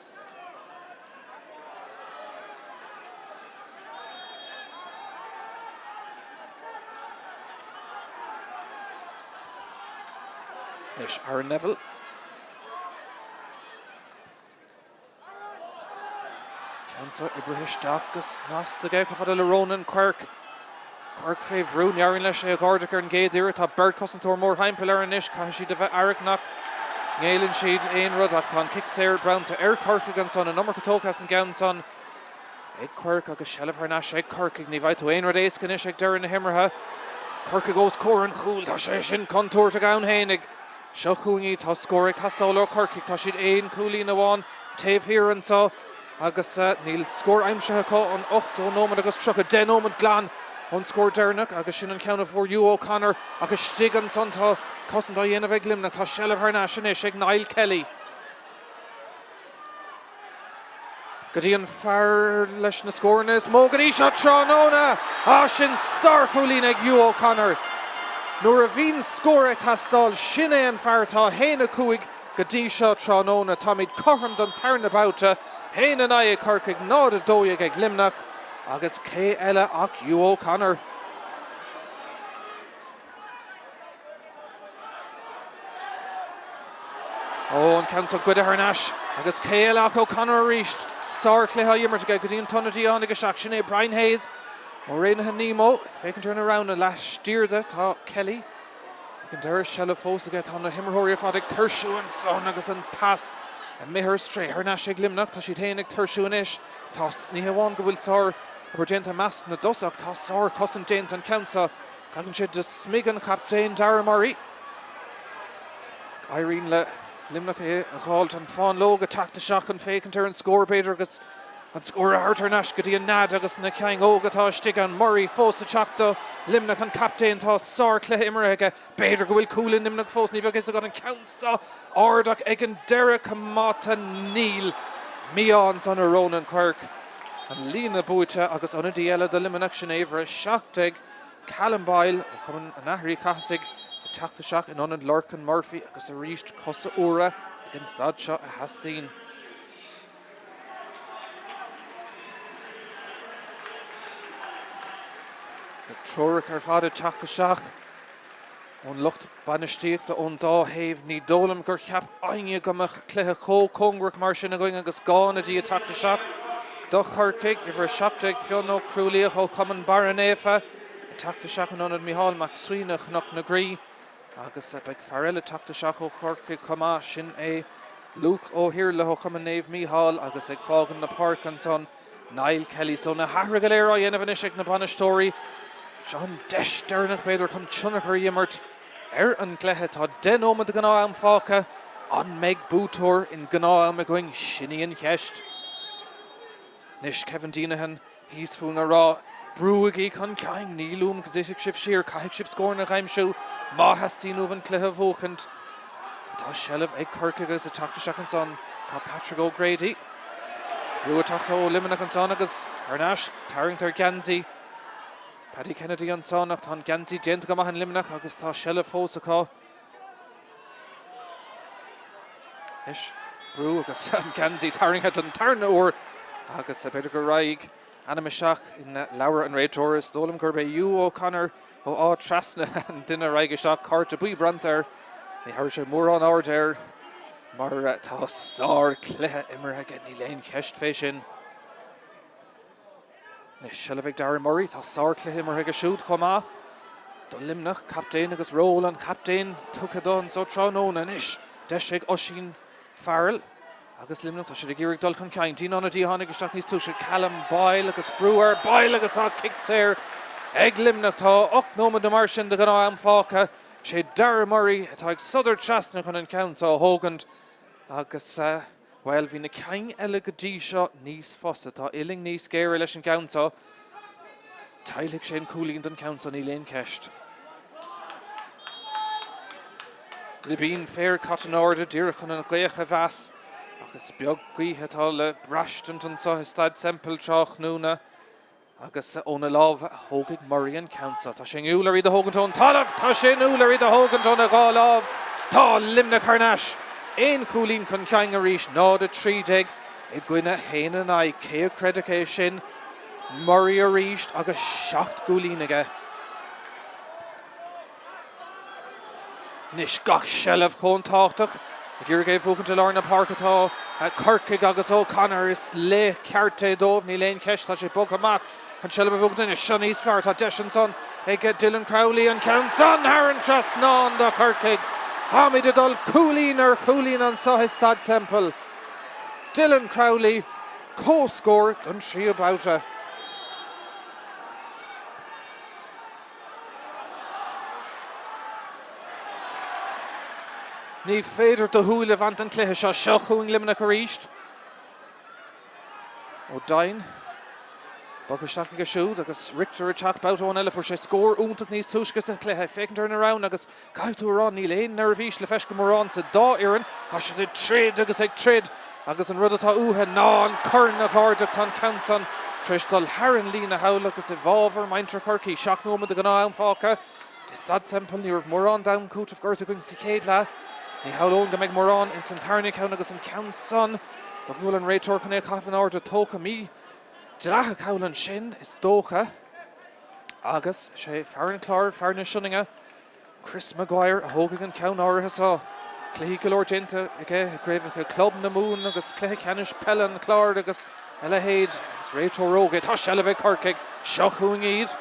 Nis Aaron Neville. Council Ibrahishtak agus Nastage for the Ronan Cork fé bhrún nearin leis sé Gordacher an géadíir tá Bert Cosantor mór heimpel ar an isis caiisi de bheith Arachnach ngéilann siad aon rud ach tá kick séir Brown to Corcaigh an son an numar catóchas an gan son ag Cork agus Shellah Harnash ag Corcaigh ní bhaid tú aon rud éascan is ag deir na himmartha Corcaigh goes cór an chúl tá sé sin contúir a gan hénig seo chúingí tá scóraigh tastáil Corcaigh tá siad aon cúlí na bháin taobh hir an sa agus níl scór aimsethe có an 8 ó nómad agus tro a 10 nómad glán on score Dernach agus sin an count for you O'Connor agus stigan son tá cosanta dhéanamh ag Luimneach tá Shellah Harnash in is ag Niall Kelly. Go dtí an fear leis na scórna is mó go dtí seo tróna sin sarcúlín ag you O'Connor. Nuair a bhín scóra tastáil sin é an fear tá héna cuaig go dtí seo tróna tá míad corram don tarna bouta héna na ag Corcaigh nád a dóigh ag Luimneach agus cé eile ach you O'Connor. An council Guide Harnash agus cé eile ach O'Connor ríist sár clétha immert go dtí an tonadí an agus seach sin é Brian Hayes ó réanathe nímó fécinn turn around a leis stíirde tá Kelly ag an deir Shellah fós aige tá na himmarthirí fad ag tuirsú an son agus an pass a mihir stré Harnash ag Luimneach tá siad héana ag tuirsú inis tá ní hamháin go bhfuil sár aber gent a mas na dosach tá sár cosan gent an council tagann siad de smigan captain Dara Murray Irene le Luimneach é a gáilt an fáin lóg a Tráchtaireacht an fécintar an scór beidir agus an scór a Harnash go dtí an Ionad agus na ceang ógatá stig an Murray fós a teachta Luimneach an captain tá sár cléthe immerthe beidir go bhfuil cúlin Luimneach fós ní bheith is a gan an council ardach ag an deire camata níl Mionúir son a Ronan Cork an lína búite agus anna Éile de Luimneach sin éhre seachtaigh Callum Boyle ó chumann an aithrí casaigh Tráchtaireacht in Ionad Lorcan Murphy agus a ríist cosa úra ag an stad seo a Hastín. Trórach ar fada Tráchtaireacht ón lucht banistíochta ón dáhéamh ní dólam gur cheap aine gomach cléthe có congrach mar sin a going agus gáin a dtí a Tráchtaireacht do Corcaigh i bhar seachtaigh fionn ó cruúlaíoch ó chumann Baranéfa a Tráchtaireacht an Ionad Mícheál mac Suoinach nach na Grí agus beag fearil a Tráchtaireacht ó Corcaigh chumá sin é Luke ó Hiorla ó chumann Naomh Mícheál agus ag fágan na park an son Niall Kelly so na hathra go léir á dhéanamh inis ag na banistóirí Sean deis Dernach beidir chun tionachar immert an glethe tá den ómad a gná am fáca an meid bútóir in gná am a going sinníon cheist. Nis Kevin Dinahan hís fún a rá brúigí chun ceang nílúm go dtí sibh siar caiigh sibh scór na ghaimsú má hastíú an cléthe bhóchant tá Shellah ag Corcaigh agus a Tráchtaireacht an son tá Patrick O'Grady brú a teachta ó Luimneach an son agus Harnash tarringtar Ganzi Paddy Kennedy an son ach tá Ganzi gent go maithe Luimneach agus tá Shellah fós aá is brú agus Ganzi tarringthe an tarna úr agus a beidir go raig anam seach in leabhar an réiteoras dólam gur you O'Connor ó á trasna an duine raige seach carta buí brantar ní thir sé mór an áir mar tá sár cléthe immerthe ní léon ceist fé sin. Nis Shellah Dara Murray tá sár cléthe immerthe go siúd chumá do Luimneach captain agus ról an captain tuchadón so tróna inis de sé Oisín Farrell agus Luimneach tá sé ggéirigh dul chun ceann tí anna dtí tháinig isteach níos túise Callum Boyle agus Brewer Boyle agus á kick séir ag Luimneach tá 8 nómad na mar sin de gná am fáca sé Dara Murray atá ag sudar trasna chun an count á hógant agus well hí na ceang eile go dtí seo níos fosa tá iling níos géire leis an countá tailigh sé an cúlíonn don countá ní léon ceist. Libín fér cat an áda díreachan an chléocha bheas agus beag gaothe tá le breistant an sa Staid Semple Tráchtaireacht agus óna lámh thógaigh Murray an countá tá sé úlarí de hógantón talamh tá sé úlarí de hógantón a gá lámh tá Luimneach Harnash Ein cúlín chun ceang a ríis nád a 30 i gcuine héana na cé credicé sin Murray a ríist agus 7 cúlín aige. Nis gach Shellah chun táchtach a gur géh fógan de lár na park atá Corcaigh agus O'Connor is le cearta dómh ní léon ceist tá sé bog amach an seileadh bhugtain is Siannais Peil tá Deishanson ag Dylan Crowley an Countson Haran Trasnán do Corcaigh Hamid adul Coolín an Sohis Staid Semple Dylan Crowley co-score done she about it. Ní féidir do thuúil bhaint an cluiche seo seochuing Luimneach Éirice. Ó dain. Bagus go siúd agus Richter a teach bout ón eile for sé scór úntaach níos túisce sa cluiche fécinn turn around agus caiú rán ní léon nervhís le feisce mórrán sa dá iarán a sé dé trid agus ag trid agus an rud atá uthe ná an churn a gáideach tá Countson tristal Haran lína haula agus i bhábhar maintre Corcaigh seach nómad a gná an fáca. Is Staid Semple ní raibh mórrán dam cút of gurta going sa chéad le. Ní haulón go méid mórrán in san tarnaigh cán agus an Countson. Sa bhfuil an réiteoir chun éag chafan áir de tócha mí. Drácha caulan sin is dócha agus sé fearn clár fearna sinninge Chris Maguire a thógadh an ceann áirithe sá Cluiche go leor dinta ige gréibh a club na mún agus Cluiche Ceannais Peil an clár agus eile héad is réiteoir óga tá seileadh Corcaigh seochuing iad.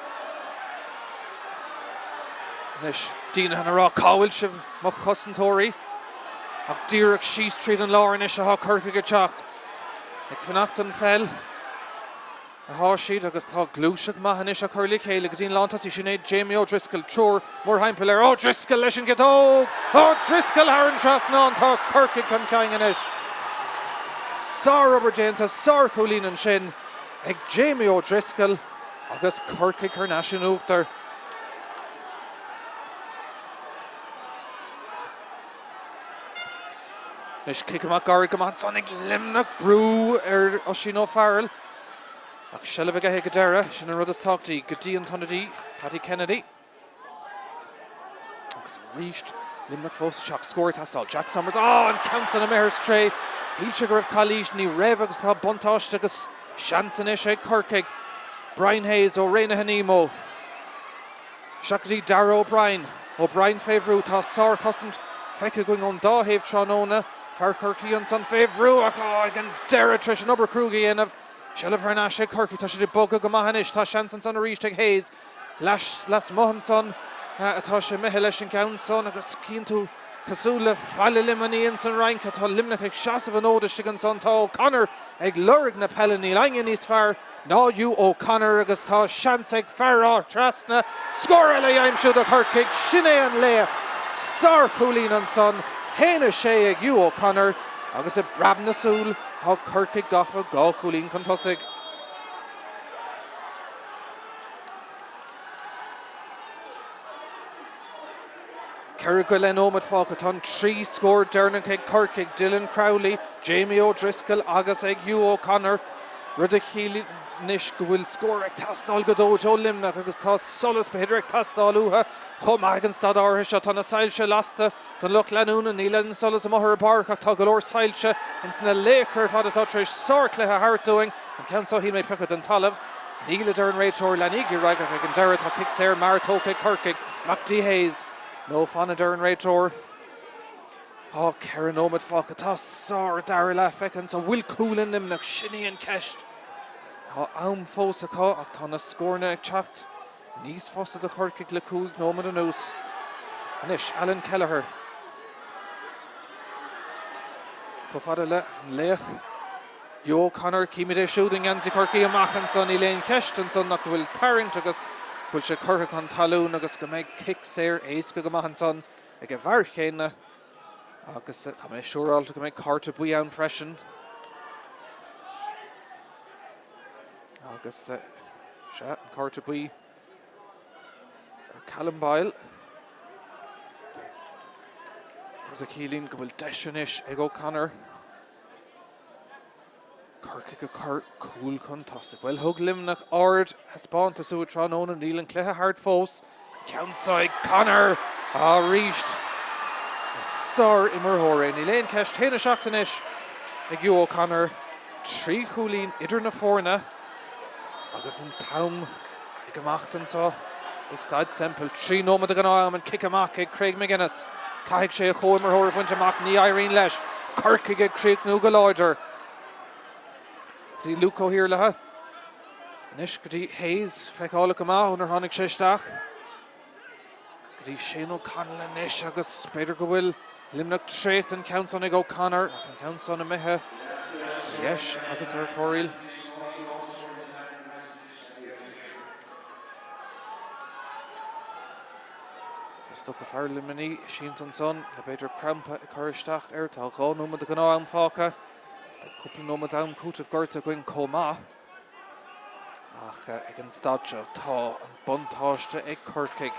Nis dína hana rá cáil sibh mo chosantóirí ach díreach síos tríd an lárin is a há Corcaigh a teacht ag fannacht an fel. A háisiad agus tá glúiseach Mumhan is a chuirlaí chéile go dtíon lántas í sin é Jamie O'Driscoll treoir mór haimpel O'Driscoll leis an gcadó O'Driscoll Haran Trasnán tá Corcaigh chun caingan is. Sár obair déanta sár cholín an sin ag Jamie O'Driscoll agus Corcaigh chu naisiúnúachtar. Nis cic amach gar go maith son ag Luimneach brú os sin ó fearil. Ach seileadh go héag go deire sin an rud is táchtaí go dtí an tonadí Paddy Kennedy. Agus ríist Luimneach fós teach scóir tastáil Jack Summers an Countson a mehar stray. Híl se go raibh cáilís ní raibh agus tá buntáiste agus seansan is ag Corcaigh. Brian Hayes ó Réine Hanimo. Seachtaí Darragh O'Brien. O'Brien féhrú tá sár chosint feice going ón dáhéamh tróna. Fear Corcaigh an san féhrú ach ag an deire tris an obair crúgaí anamh. Seileadh Harna sé Corcaigh tá sé de bogad go Mumhan is tá seansan san a ríist ag Hayes las Mumhan atá sé meitheal leis an Countson agus cín tú cosúla falla limaníon san rank atá Luimneach ag seasamh an ódaiste an son tá O'Connor ag lurg na pelle ní lainge níos fearr náú O'Connor agus tá seans ag fearr trasna scór eile aimsiúd a Corcaigh sin é an léach sár cúlín an son héana sé ag Hugh O'Connor agus i brab na súl how Corcaigh gafa gá cholín chun tosaigh. Ceithre go lein ómad fácha tá trí scór dearnach ag Corcaigh Dylan Crowley, Jamie O'Driscoll agus ag Hugh O'Connor. Rud a chiallaí níos go bhfuil scór ag tastáil go dóid ó Luimneach agus tá solas beidir ag tastáil utha chum ag an stad áirithe seo tá na sailse lasta don luch leanúna ní lean solas am othar barc ach tá go leor sailse in sna léchar fad atá tréis sár cluiche hartúing an ceann hí méid picad an talamh ní le dearn réiteoir leníigi raig ag an deire tá kick séir mar tócaigh Corcaigh Macdí Hayes nó fanna dearn réiteoir. Ceann ómad fácha tá sár dair le fecinn sa bhfuil cúlan Luimneach sinní an ceist. Tá am fós aá ach tá na scórna ag teacht níos fosa a Corcaigh le cúig nómad an nús. Anis Alan Kelleher. Có fada le an léach Hugh O'Connor cíimiid é siúding ansa Corcaigh amachchan san í léon ceist an son nach bhfuil tarint agus bhfuil sé Corcaigh an talún agus go méid kick séir éasca go amachchan san ag a bharr chéine agus tá mé siúráilta go méid carta buí ann freisin. Agus se an carta buí Callum Boyle. There's a cílín go bhfuil deiseanis ag O'Connor. Corcaigh go cúil chun tosaigh. Well thug Luimneach ard haspáinte suas tránón an díl an cluiche hard fós. Ceann Connor ríist. Sár immerthóra ní léon ceist héana seachtanis ag Hugh O'Connor. Trí chúlín idir na fórna agus an tam ag amachtan sa is Staid Semple trí nómad a gná am an kick amach ag Craig McGuinness. Caithfidh sé a chó immerthóra faointe amach ní éiríonn leis. Corcaigh ag Craobh go láidir. Dí Luco here lethe. Nis go dtí Hayes feicála go maith únar tháinig sé isteach. Go dtí Shane O'Connell inis agus beidir go bhfuil Luimneach trécht an count on ag O'Connor ach an count on a mithe. Yes, agus ar fóriil. So stuck a fear Luimneach Sheenton son le beidir crampa i chuiristeach tá gá nómad a gná an fáca. Cúpla nómad dam cútah gorta going comá. Ach ag an stadseo tá an buntáiste ag Corcaigh.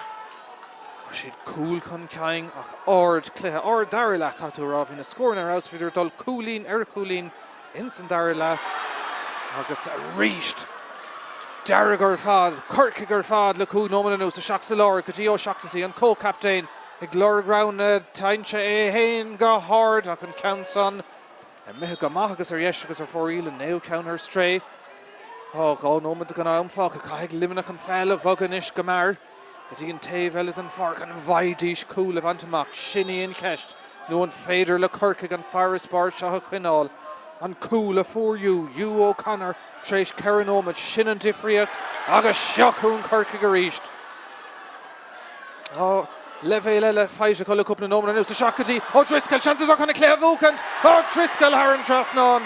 Siad cool chun caing ach ord cluiche ord Darla catú rá hín na scórin ar ausfiidir dul coolín coolín in san Darla agus ríist Darragh ar fad Corcaigh ar fad le cú nómad nó sa seach sa láir go dtí ó seachtasí an co-captain ag glór raun tainse é hain go hard ach an countson mithe go maith agus ar yes agus ar fóríil an neo count ar stray. Gá nómad gan am fá go caiig Luimneach an feile bhagan go mar. Go dtí an taobh eile an farc an bhaidís cool a bhaintach sinní an ceist. nó an féidir le Corcaigh an Forest bar seo a chuineáil. An cool a fóriú, O'Connor, tréis ceann ómad sin an difriacht agus seachún Corcaigh a ríist. Levéile le feise go le cúpla nómad an ús a seachadí. Driscoll, chances are chuna cléamh ócant. Driscoll ar an trasnán.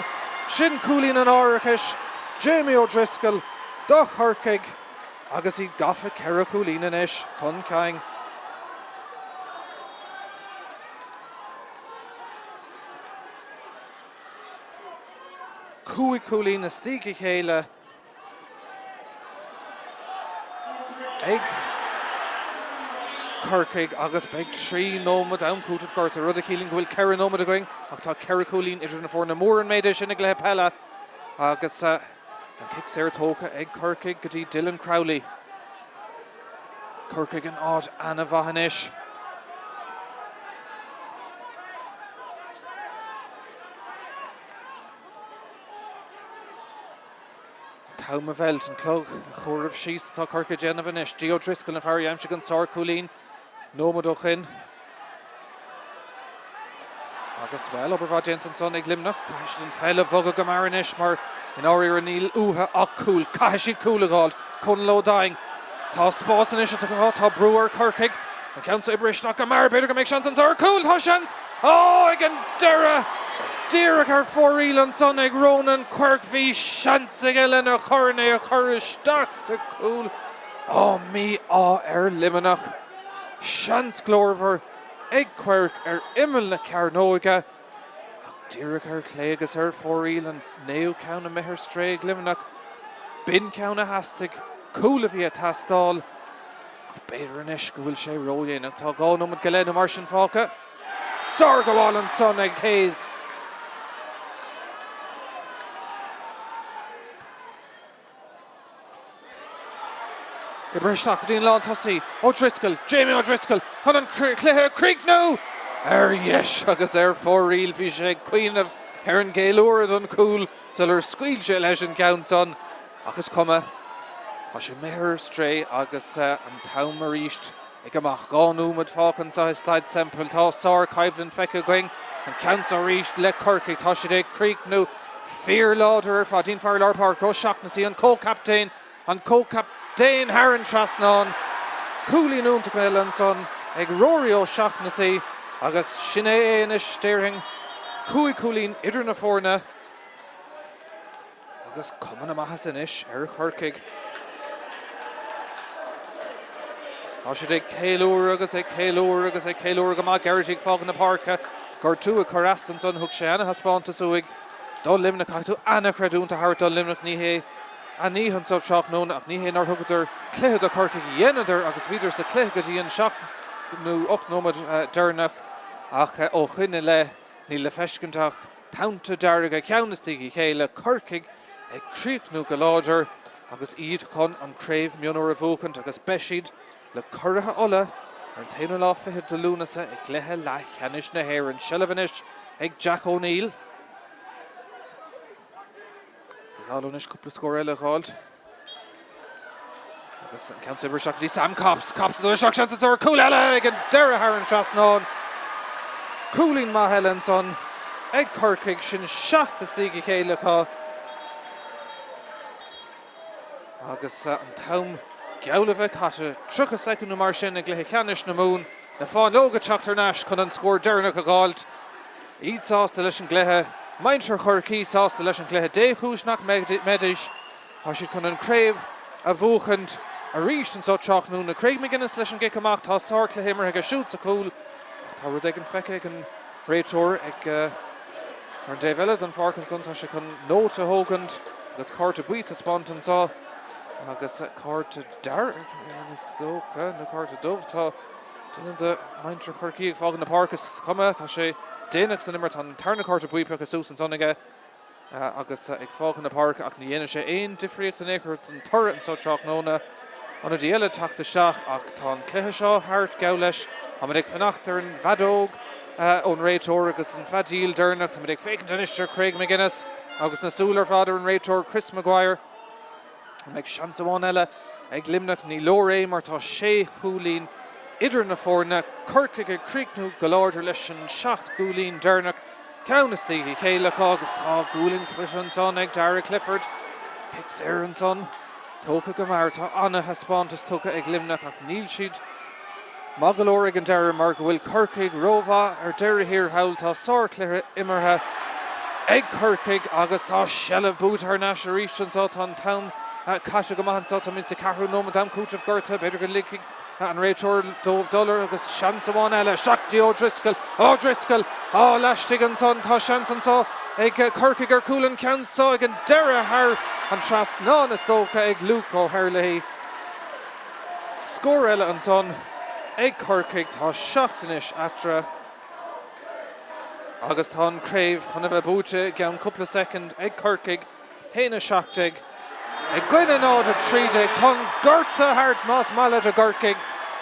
Sin coolín an áiricis. Jamie O'Driscoll, do Corcaigh, agus í gafa ceire coolín inis, chun caing. Cúig coolín na stíigh chéile. Ag Corcaigh agus beag trí nómad an cútah gorta rud a cílín go bhfuil ceire nómad a going, ach tá ceire coolín idir na fór na mór an méide sin ag le pella agus an kick Saratoga ag Corcaigh go dtí Dylan Crowley. Corcaigh an áit Anna Vahanis. Táma Velt an clog a chóirmh síos tá Corcaigh Jenna Vahanis. G. O'Driscoll na fear aimse gan sár coolín. Nómad ó chin. Agus well obair bhá son ag Luimneach. Caiis an feile bhoga go mar inis mar in áirí ar níl uatha ach cool. Caiis siad cool a gáil chun lo daing. Tá spás inis tá breúar Corcaigh. An count ibristeach go mar beidir go méid seans an sár cool tá seans. Ag an deire. Díreach ar fóríl an son ag Ronan Quirk bhí seans ag eile na chorné a choristeach sa cool. Mí ar Luimneach. Seans glórmhar ag Quirk ar imil na Cearnóige. Díreach ar clé agus ar fóríl an néú ceann a mithir stré ag Luimneach. Bin ceann a hastig, cool a bhí a tastáil. Beidir inis go bhfuil sé ródhéanach tá gá nómad go léna mar sin fáca. Sár go bháil an son ag Hayes. Ibristeach dín lán tosaí. O'Driscoll, Jamie O'Driscoll, chun an cluiche Creek nó. Yes, agus ar fóríl bhí sé cuiinmh ar an géalúrad an cool sul ar scuil sé leis an count son. Agus cuma, tá sé mithir stré agus an tam a ríist ag amach gánúmad fácan sa Staid Semple tá sár caibhlann feice going an count a ríist le Corcaigh tá sé ag Creek nó fear láidir ar fad dín fear lárpár go seachnaí an co-captain Haran Trasnán coolí núnta goile an son ag Rory ó seachnaí agus sinné éana stéirthing cúig coolín idir na fórna agus cumann amachas inis ar Corcaigh. Tá siad ag céalúr agus ag céalúr go maith geirigh fágan na parca gur tú a chorastan son thug sé anna haspáanta suig dó Luimneach caiú anna creadúnta thart dó Luimneach níhé a ní an sub seach nó ach níhé nar thugatar cléad a Corcaigh dhéanaidir agus bhíidir sa cléad go dtí an seach nó 8 nómad dearnach ach ó chuine le ní le feiscintach tánta dearg a ceannatíí chéile Corcaigh ag críochnú go láidir agus iad chun an Craobh Mionúir a bhúcant agus beisiad le cuirithe ola ar an taobh lá fithe de lúnasa ag gluthe le cheannis na hÉireann Shelavanis ag Jack O'Neill. Gáilúnis cúpla scór eile gáilt. Agus an count ibristeach dí Sam Cops do seach seans ar cool eile ag an deire Haran Trasnán. Coolín maith eile an son ag Corcaigh sin seachtas dígí chéile cá. Agus an tam geall bheith caite truchas second mar sin ag Cluiche Ceannais na mún na fáin lóga Tráchtaireacht chun an scór dearnach a gáilt. Iad sásta leis an Cluiche, maintear Corcaigh sásta leis an Cluiche déchúisnach medis, tá siad chun an Craobh a bhuachant a ríist an só Tráchtaireacht na Craig McGuinness leis an gicamach tá sár Cluiche imar ag a siút sa cúl. Tá rud ag an feice ag an réiteoir ag ar Dave Éile an Farkinson tá si chun nót a hógant agus cárta buit a spontan tá. Agus cárta dar agus dócha na cárta dubh tá duine de maintear Corcaigh ag fágan na parkas cuma tá sé déanaach san immer tan tarna cárta buipe agus sús an sonige agus ag fágan na park ach na dhéana sé aon difriocht an échar an turret an só Tráchtaireacht an Dí Éile teachta seach ach tá an Cluiche seo thart gabh leis a ag fannacht ar an bhadóg ón réiteoir agus an fadíl dearnach tá ag fécinn an isteir Craig McGuinness agus na súlar fáidir an réiteoir Chris Maguire meg seans amháin eile ag Luimneach ní lóré mar tá sé chúlín idir na fórna Corcaigh ag críicnú go láidir leis an 7 gúlín dearnach ceannas dígí chéile agus tá gúlín frisanson ag Dara Clifford Pix Aaronson tócha go mar tá anna haspántas tócha ag Luimneach ach níl siad má go leor ag an deire mar go bhfuil Corcaigh rómha ar deire hir hail tá sár Cluiche imirthe ag Corcaigh agus tá sellh bút ar náis a ríist an tá an tam Caiise go maithan tá mí carú nó dam cútah gorta beidir go liigh an réiteoir dómh dullar agus seans amháin eile seachtaí O'Driscoll leistigh an son tá seans antá ag Corcaigh ar cúlan ceansá ag an deire thar an tras ná na stócha ag Luke ó Harlaí. Scór eile an son ag Corcaigh tá seachtanis atra agus tá an Craobh chuna bheith búte gan cúpla second ag Corcaigh héana seachtaigh ag gcuine nád a trídeag tá gorta hart más maiile a Corcaigh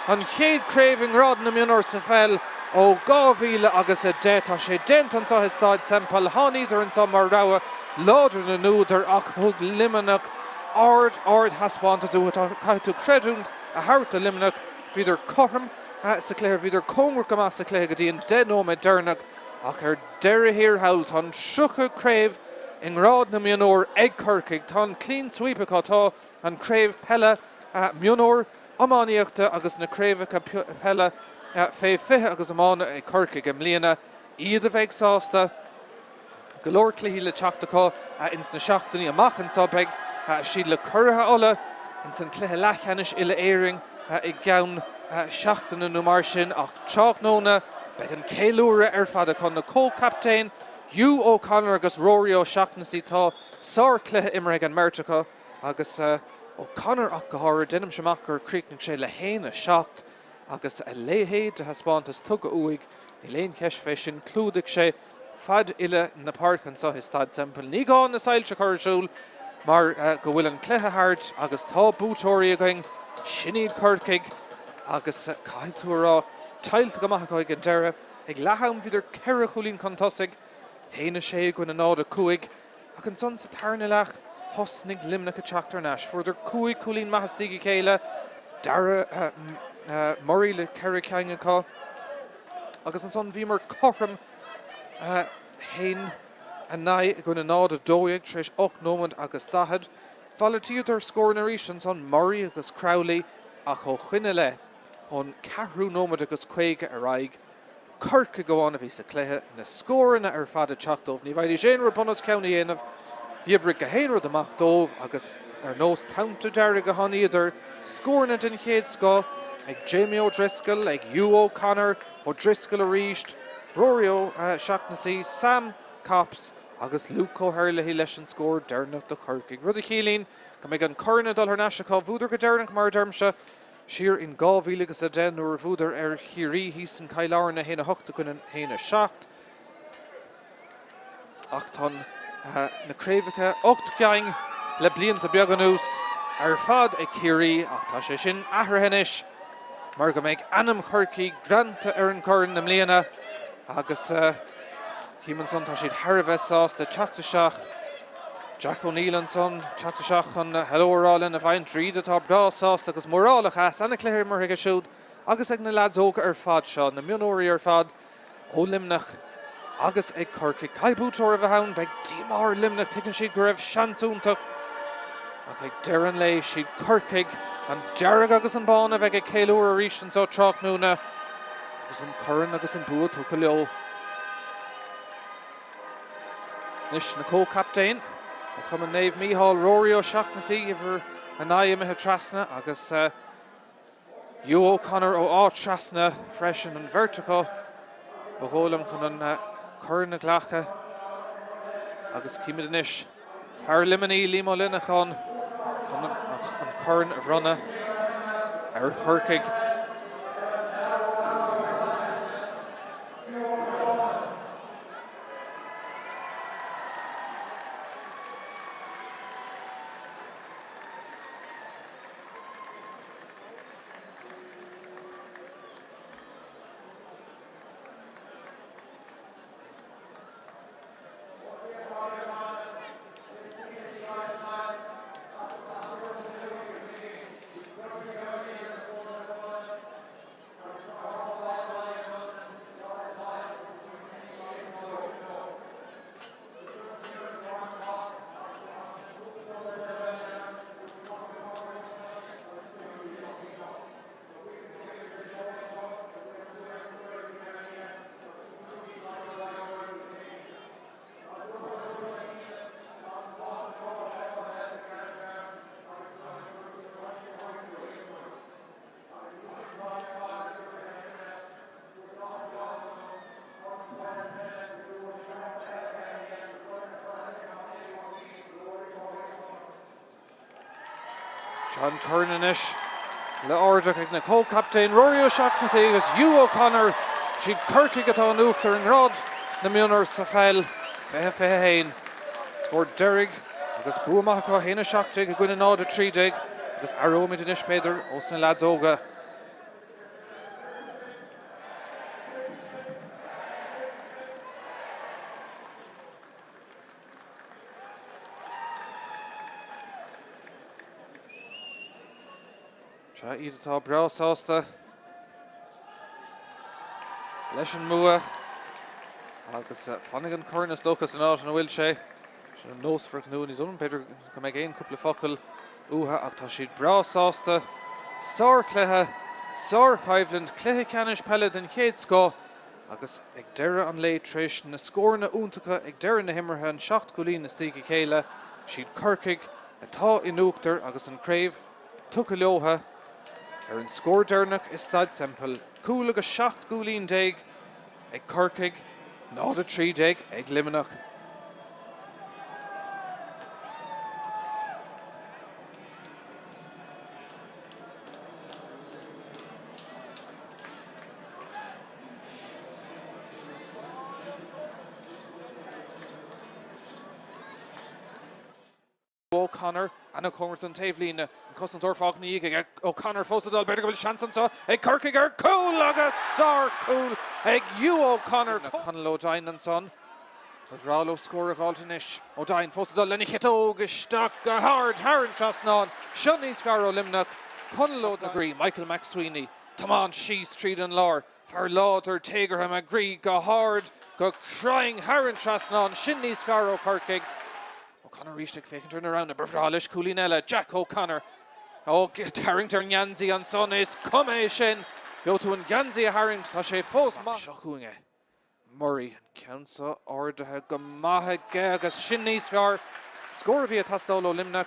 an chéad Craobh rád na Mionúir sa fel ó 2000 agus a 10 tá sé dent an sa Staid Semple háníidir an sa mar raha láidir na núidir ach thug Luimneach ard haspántaú caiú creadún a thart a Luimneach híidir chorm sa Cluiche híidir cóngur go más sa Cluiche go dtíon denóid dearnach ach ar deire hir hail tá sucha Craobh in rád na Mionúir ag Corcaigh tá clean sweep tá an Craobh Pelle Mionúir amáíochta agus na Craobh Pelle fé fithe agus amána ag Corcaigh am líana iad a bheith sásta go leor cluiche le teachtaá ins na seachtaí amach an sabbeig siad le curtha ola in san Cluiche Ceannais Éile éiring ag gan seachtainna nó mar sin ach Tráchtaireacht beag an céiliúra ar fada chun na co-captain Hugh O'Connor agus Rory O'Shaughnessy tá sár Cluiche imar ag an Mertecha agus O'Connor ach go háir denim semach gur críicnigh sé le héana seacht agus a léhéad de haspántas tugad uig ní léon ceis fé sin clúdaigh sé fad ile na parcan sa Staid Semple. Ní gáin na saoilte chuirsúil mar go bhfuil an Cluiche hart agus tá bútóirí going sinad Corcaigh agus caiitúrá tailt go maithach an deire ag letham híidir ceire chulín contosaigh héana sé gona nád a cuaig ach an son sa tarna leach hosnig Luimneach a Tráchtaireacht fuidir cuaig chulín maithastíigh chéile Dara Murray le ceire ceangaá agus an son bhí mar chorm héin a naid gona nád a dóigh treis 8 nómad agus dahad Falatíad ar scór na ríis an son Murray agus Crowley a cho chuine le ón 4 nómad agus 5 a raig Corcaigh goháin a bhí sa Cluiche na scóranna ar fada teachtómh ní bhaid géanra bunas ceanna dhéanamh dhíobrig go héanrad amach dómh agus ar nós tanta deire go háníidir scóranna den chéad scá ag Jamie O'Driscoll ag Hugh O'Connor O'Driscoll a ríist Rory O'Shaughnessy Sam Copps agus Luke O'Harlaí leis an scór dearnach de Corcaigh. Rud a chéilín go mbeidh an corna dul ar naisicá bhúidir go dearnach mar dermse siar in 2000 agus a 10 nuair bhúidir ar chiarí hís an caileáir na héana 8 chun an héana 7 ach tá na Craobhacha 8 gang le blianta beag an ús ar fad ag chiarí ach tá sé sin athrathenis mar go mbeidh anam Corcaigh granta ar an corn na mbliana agus Címan son tá siad Harbheith sásta teachtaseach Jack O'Neill an son teachtaseach an heilórálinn a bhain tríd atá brá sásta agus mórálach as anna Cluiche mar ag a siúd agus ag na lads óga ar fad seo na Mionúirí ar fad ó Luimneach agus ag Corcaigh caibbúteoir a bheith be dímar Luimneach tuigeann siad go raibh seansúntaach ach ag deireadh an lei siad Corcaigh an dearg agus an bán a bheith ag céiliúr arís an Tráchtaireacht agus an curran agus an bua tucha leo. Nis na co-captain a chum an naomh Mícheál Rory Ceannais Peil an aim a trasna agus Hugh O'Connor ó trasna freisin an vertical Bhólam chun an curran a ghlacha agus cíimiid inis fear liminí límo Luimneach an curran a bhronna ar Corcaigh. John Curran-ish, le ordeach ag na co-captain Rory Ceannais agus Hugh O'Connor, siad Corcaigh atá an uachtar an rod na Mionúir sa feil, feithe hain. Scored Derrig agus buamach go héna seachtaigh a gcuine nád a trídeig agus arómid inis beidir os na lads óga. Tra iad atá brasásta leis an mua agus fannig an curran is dóchas an áit an bhfuil sé sin an nós for gnú ní dún beidir go mbeidh aon cúpla focail utha ach tá siad brasásta sár chluthe sár chaimhland Cluiche Ceannais Peil den chéad scó agus ag deireadh an lei tréis na scóirna úntacha ag deireadh na himmartha an 7 gólín na stíoga chéile siad Corcaigh atá in uachtar agus an Craobh tucha leotha ar an scór dearnach is Staid Semple cúil agus 7 gólín déag ag Corcaigh nád a 3 déag ag Luimneach. O'Connor and a Comerton Tavelina and Custom Dorfach Niga O'Connor Fosadal better go Chanson a Corcaigh cool agus star cool ag Hugh O'Connor Conlo Dine and son but Rallo score a Galtinish O'Dine Fosadal Lenny Hitog stuck a hard Haran Trasnon Shunny's Farrow Luimneach Conlo agree Michael McSweeney Taman Shees Street and Lar Far Lauder Tagerham agree go hard go crying Haran Trasnon Shinny's Farrow Corcaigh O'Connor reached a fake and turn around. Brvralish Coulinella, Jack O'Connor. Oh, Harrington Yanzi on son is come shin. Go to Nganzi Harrington. Tashe Fos Shahuinge. Murray counts order Gamaha Gagas Shinnis Far. Score via Tastolo Luimneach.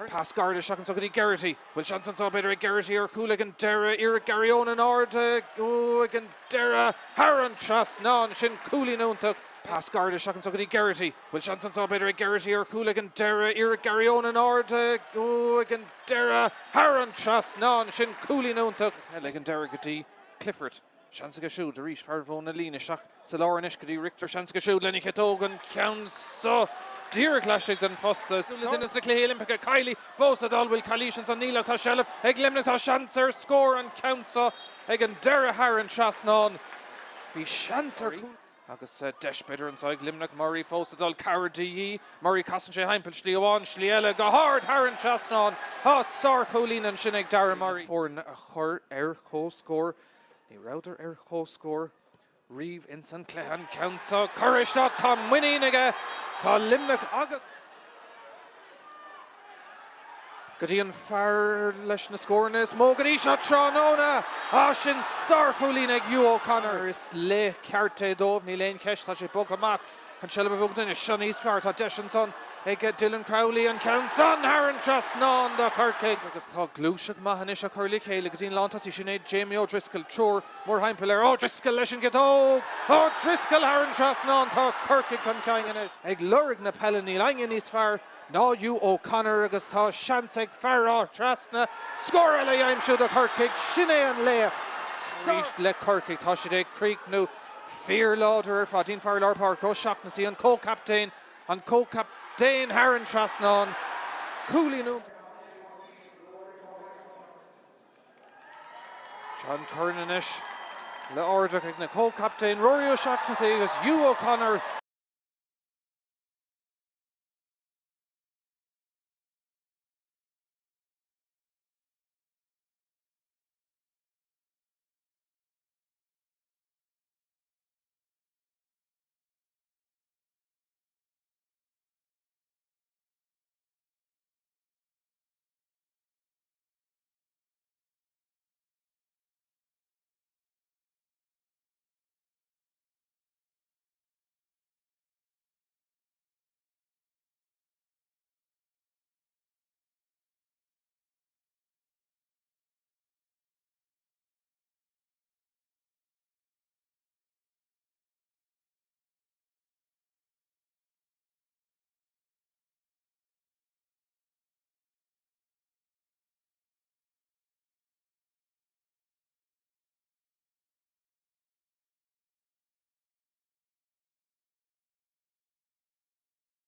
Pass guard is Shakan Sogadi Garrity. Will Shanson saw better Garrity or Cooligan Dera, Eric Garrion and Orda. Oh, again Dera. Haran Tras non Shin Cooley noon took. Pass guard is Shakan Sogadi Garrity. Will Shanson saw better Garrity or Cooligan Dera, Eric Garrion and Orda. Oh, again Dera. Haran Tras non Shin Cooley noon took. Again Dera Gadi Clifford. Shansiga Shoe, the reach Farvon Alina Shak, Salar Nishkadi, Richter Shansiga Shoe, Lenny Ketogan, Counts so dear Clashig than Foster, Sulidinas the Clay Olympica, Kylie, Fosadal will Kalishans on Nila Tashelov, Eglemnita Shanser, score and counts so Egan Dera Haran Chasnon, the Shanser. Agus Desh better inside Luimneach, Murray, Fosadal, Cara D. Murray, Cossenche, Heimpel, Schlioan, Schliele, go hard, Haran Chasnon, Sar Colleen and Shinnig Dara Murray. For a her air ho score. Ní router ar chó scór Reeve Inson Clehan Council Corrish Tom winning again to Luimneach August. Gadíon fear leis na scórnas Mógadí seo Trána sin sarcholín ag Hugh O'Connor is le cearta dómh ní léon ceist tá sé bog amach an seileadh bhugna is Siannais fear tá deis son ag Dylan Crowley an Council Haran Trasnán do Corcaigh agus tá glúiseach maithan is a chuirlaigh chéile Gadíon lántas í sin é Jamie O'Driscoll Trúr mór haimpel O'Driscoll leis an gitó O'Driscoll Haran Trasnán tá Corcaigh chun caiin is ag lurg na pellan ní lein níos fear ná Hugh O'Connor agus tá seans ag fear Trasna scóra le aimsú do Corcaigh sin é an léach ríist le Corcaigh tá siad ag críoc nó fear láidir fá dín fear lárpár go seachna sí an co-captain Haran Trasnán Coolínú John Kernan le ordeach ag na co-captain Rory O'Shaughnessy agus Hugh O'Connor